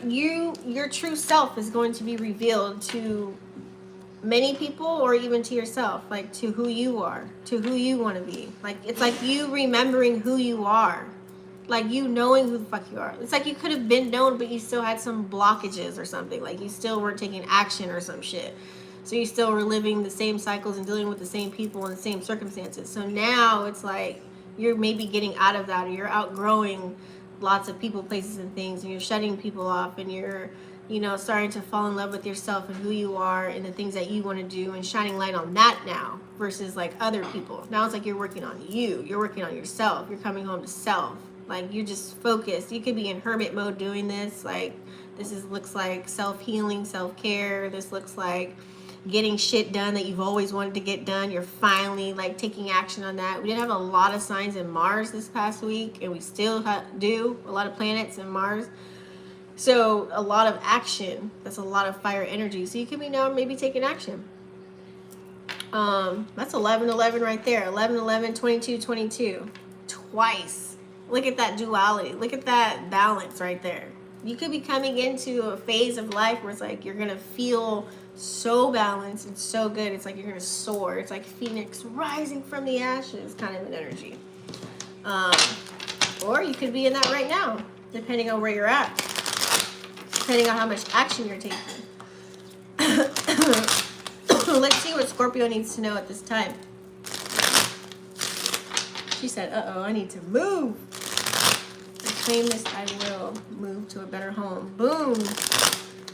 true self is going to be revealed to many people, or even to yourself, like to who you are, to who you want to be. Like it's like you remembering who you are, like you knowing who the fuck you are. It's like you could have been known, but you still had some blockages or something. Like you still weren't taking action or some shit. So you still were living the same cycles and dealing with the same people and the same circumstances. So now it's like you're maybe getting out of that, or you're outgrowing lots of people, places, and things, and you're shutting people off, and you're, you know, starting to fall in love with yourself and who you are and the things that you want to do, and shining light on that now versus like other people. Now it's like you're working on you, you're working on yourself, you're coming home to self. Like you're just focused. You could be in hermit mode doing this. Like this looks like self-healing, self-care. This looks like getting shit done that you've always wanted to get done. You're finally like taking action on that. We did have a lot of signs in Mars this past week, and we still do a lot of planets in Mars. So a lot of action. That's a lot of fire energy. So you can be now maybe taking action. That's 11-11 right there. 11-11, 22-22. Twice. Look at that duality. Look at that balance right there. You could be coming into a phase of life where it's like you're gonna feel so balanced and so good. It's like you're gonna soar. It's like Phoenix rising from the ashes kind of an energy. Or you could be in that right now, depending on where you're at, depending on how much action you're taking. Let's see what Scorpio needs to know at this time. She said, uh-oh, I need to move. I claim this, I will move to a better home. Boom.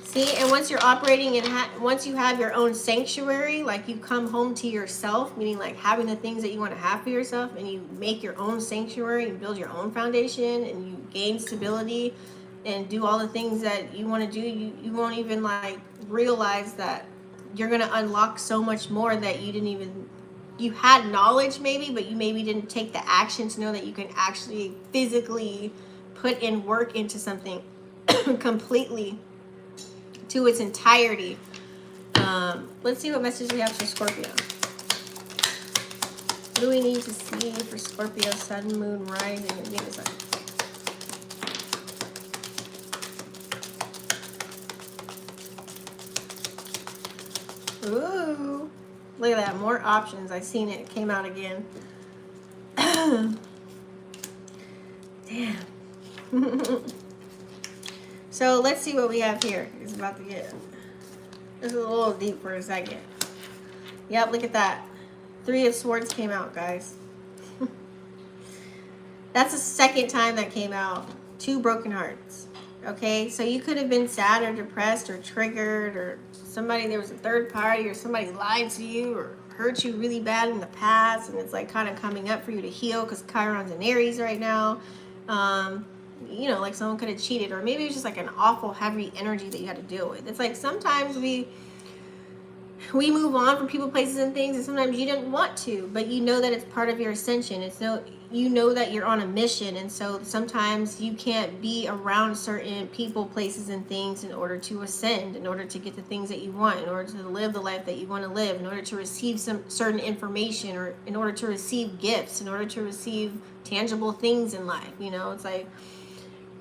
See, and once you're operating and once you have your own sanctuary, like you come home to yourself, meaning like having the things that you want to have for yourself, and you make your own sanctuary and build your own foundation, and you gain stability and do all the things that you want to do, you won't even like realize that you're going to unlock so much more that you had knowledge maybe, but you maybe didn't take the action to know that you can actually physically put in work into something completely to its entirety. Let's see what message we have for Scorpio. What do we need to see for Scorpio, sun, moon, rising, and Venus? Ooh, look at that, more options. I seen it came out again. Damn. So let's see what we have here. It's about to get, this is a little deep for a second. Yep, look at that. 3 of Swords came out, guys. That's the second time that came out. 2 broken hearts. Okay, so you could have been sad or depressed or triggered, or there was a third party, or somebody lied to you or hurt you really bad in the past, and it's like kind of coming up for you to heal because Chiron's in Aries right now. You know, like someone could have cheated, or maybe it was just like an awful heavy energy that you had to deal with. It's like sometimes we move on from people, places, and things, and sometimes you didn't want to, but you know that it's part of your ascension. You know that you're on a mission, and so sometimes you can't be around certain people, places, and things in order to ascend, in order to get the things that you want, in order to live the life that you want to live, in order to receive some certain information, or in order to receive gifts, in order to receive tangible things in life. You know, it's like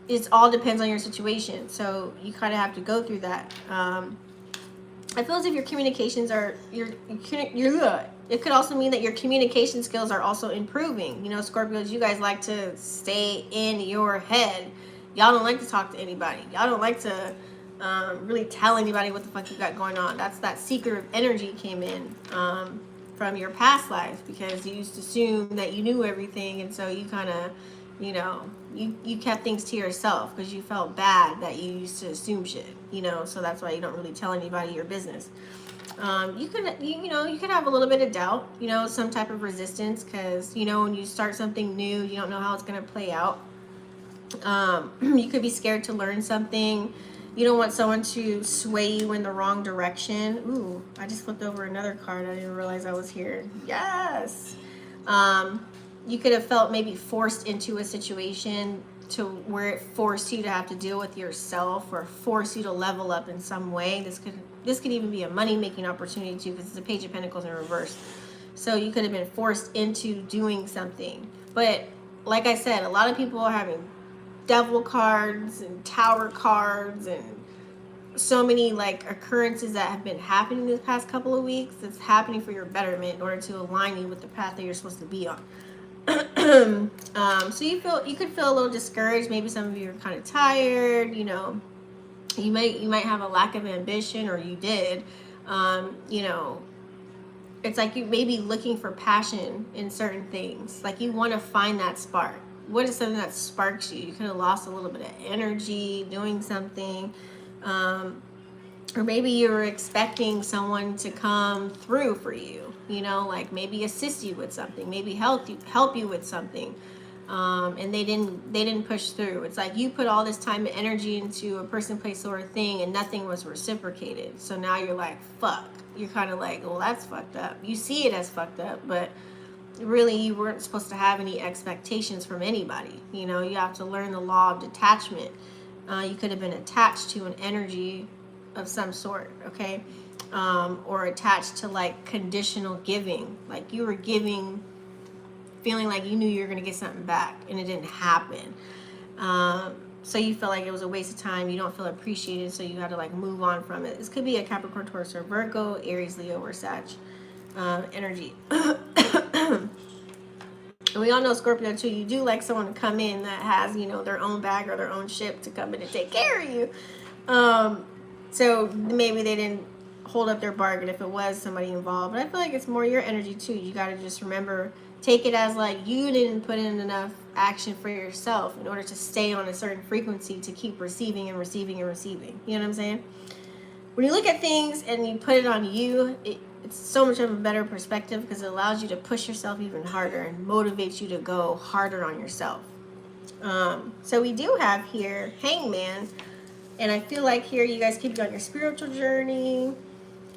it all depends on your situation, so you kind of have to go through that. I feel as if your communications are, it could also mean that your communication skills are also improving. You know, Scorpios, you guys like to stay in your head. Y'all don't like to talk to anybody. Y'all don't like to really tell anybody what the fuck you got going on. That's that secretive energy came in from your past lives, because you used to assume that you knew everything, and so you kind of You know, you kept things to yourself because you felt bad that you used to assume shit, you know, so that's why you don't really tell anybody your business. You could, you know, you could have a little bit of doubt, you know, some type of resistance because, you know, when you start something new, you don't know how it's going to play out. You could be scared to learn something. You don't want someone to sway you in the wrong direction. Ooh, I just flipped over another card. I didn't realize I was here. Yes. You could have felt maybe forced into a situation to where it forced you to have to deal with yourself or force you to level up in some way. This could even be a money making opportunity too, because it's a Page of Pentacles in reverse. So you could have been forced into doing something. But like I said, a lot of people are having devil cards and tower cards and so many like occurrences that have been happening this past couple of weeks. That's happening for your betterment in order to align you with the path that you're supposed to be on. So you could feel a little discouraged. Maybe some of you are kind of tired. You know, you might have a lack of ambition, or you did. You know, it's like you may be looking for passion in certain things. Like you want to find that spark. What is something that sparks you? You could have lost a little bit of energy doing something. Or maybe you were expecting someone to come through for you, you know, like maybe assist you with something, maybe help you with something. And they didn't push through. It's like you put all this time and energy into a person, place, or thing, and nothing was reciprocated. So now you're like, fuck. You're kind of like, well, that's fucked up. You see it as fucked up, but really you weren't supposed to have any expectations from anybody. You know, you have to learn the law of detachment. You could have been attached to an energy of some sort, okay? Or attached to like conditional giving. Like you were giving, feeling like you knew you were going to get something back, and it didn't happen. So you felt like it was a waste of time. You don't feel appreciated, so you had to like move on from it. This could be a Capricorn, Taurus, or Virgo, Aries, Leo, or Sag energy. And we all know Scorpio too. You do like someone to come in that has, you know, their own bag or their own ship to come in and take care of you. So maybe they didn't hold up their bargain if it was somebody involved. But I feel like it's more your energy too. You got to just remember, take it as like you didn't put in enough action for yourself in order to stay on a certain frequency to keep receiving and receiving and receiving. You know what I'm saying? When you look at things and you put it on you, it's so much of a better perspective because it allows you to push yourself even harder and motivates you to go harder on yourself. So we do have here Hangman, and I feel like here you guys keep on your spiritual journey.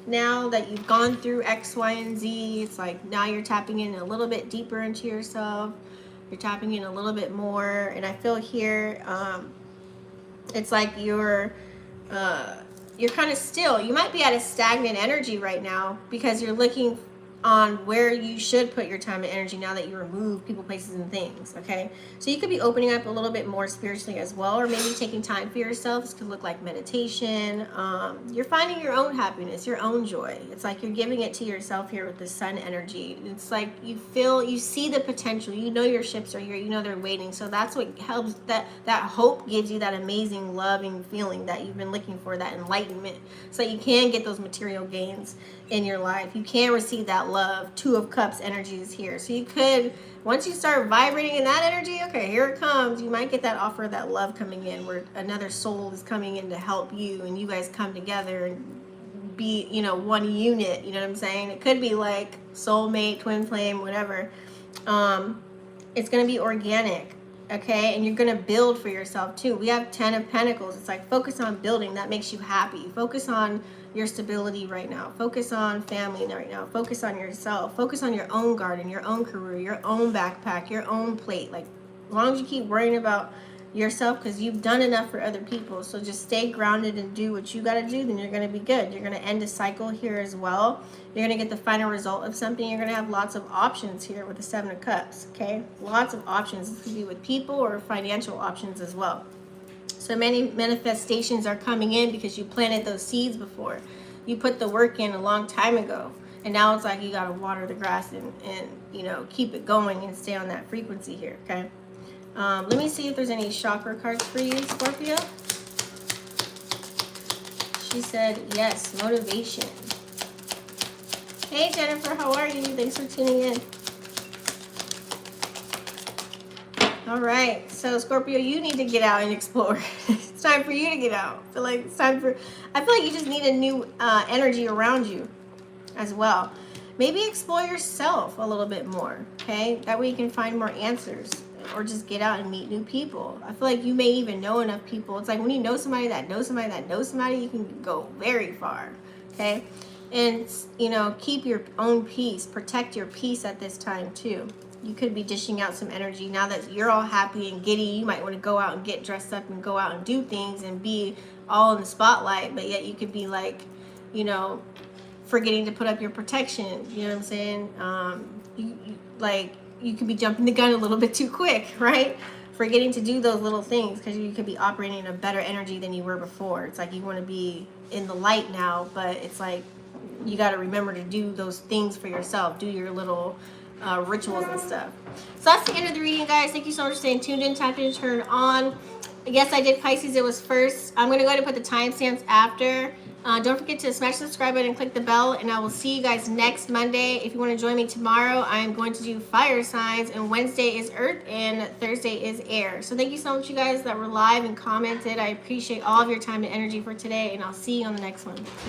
Now that you've gone through X, Y, and Z, it's like now you're tapping in a little bit deeper into yourself. You're tapping in a little bit more, and I feel here it's like you're kind of still. You might be at a stagnant energy right now because you're looking on where you should put your time and energy now that you remove people, places, and things, okay? So you could be opening up a little bit more spiritually as well, or maybe taking time for yourself. This could look like meditation. You're finding your own happiness, your own joy. It's like you're giving it to yourself here with the sun energy. It's like you see the potential. You know your ships are here. You know they're waiting. So that's what helps. That hope gives you that amazing, loving feeling that you've been looking for, that enlightenment, so you can get those material gains in your life. You can receive that love. Two of Cups energy is here. So you could, once you start vibrating in that energy, okay, here it comes. You might get that offer of that love coming in where another soul is coming in to help you, and you guys come together and be, you know, one unit. You know what I'm saying? It could be like soulmate, twin flame, whatever. It's going to be organic. Okay, and you're going to build for yourself too. We have 10 of Pentacles. It's like focus on building. That makes you happy. Focus on your stability right now. Focus on family right now. Focus on yourself. Focus on your own garden, your own career, your own backpack, your own plate. Like as long as you keep worrying about yourself, because you've done enough for other people. So just stay grounded and do what you got to do, then you're going to be good. You're going to end a cycle here as well. You're going to get the final result of something. You're going to have lots of options here with the Seven of Cups, okay? Lots of options. This could be with people or financial options as well. So many manifestations are coming in because you planted those seeds before. You put the work in a long time ago. And now it's like you got to water the grass and, you know, keep it going and stay on that frequency here, okay? Let me see if there's any chakra cards for you, Scorpio. She said, yes, motivation. Hey, Jennifer, how are you? Thanks for tuning in. All right, so Scorpio, you need to get out and explore. It's time for you to get out. I feel like it's time for. I feel like you just need a new energy around you, as well. Maybe explore yourself a little bit more. Okay, that way you can find more answers, or just get out and meet new people. I feel like you may even know enough people. It's like when you know somebody that knows somebody that knows somebody, you can go very far. Okay, and keep your own peace. Protect your peace at this time too. You could be dishing out some energy now that you're all happy and giddy. You might want to go out and get dressed up and go out and do things and be all in the spotlight, but yet you could be like, forgetting to put up your protection. You know what I'm saying? You could be jumping the gun a little bit too quick, right? Forgetting to do those little things because you could be operating in a better energy than you were before. It's like you want to be in the light now, but it's like you got to remember to do those things for yourself. Do your little rituals and stuff. So that's the end of the reading, guys. Thank you so much for staying tuned in. Time to turn on. Yes, I did Pisces. It was first. I'm going to go ahead and put the timestamps after. Don't forget to smash the subscribe button and click the bell, and I will see you guys next Monday. If you want to join me tomorrow, I am going to do fire signs, and Wednesday is earth, and Thursday is air. So thank you so much, you guys that were live and commented. I appreciate all of your time and energy for today, and I'll see you on the next one.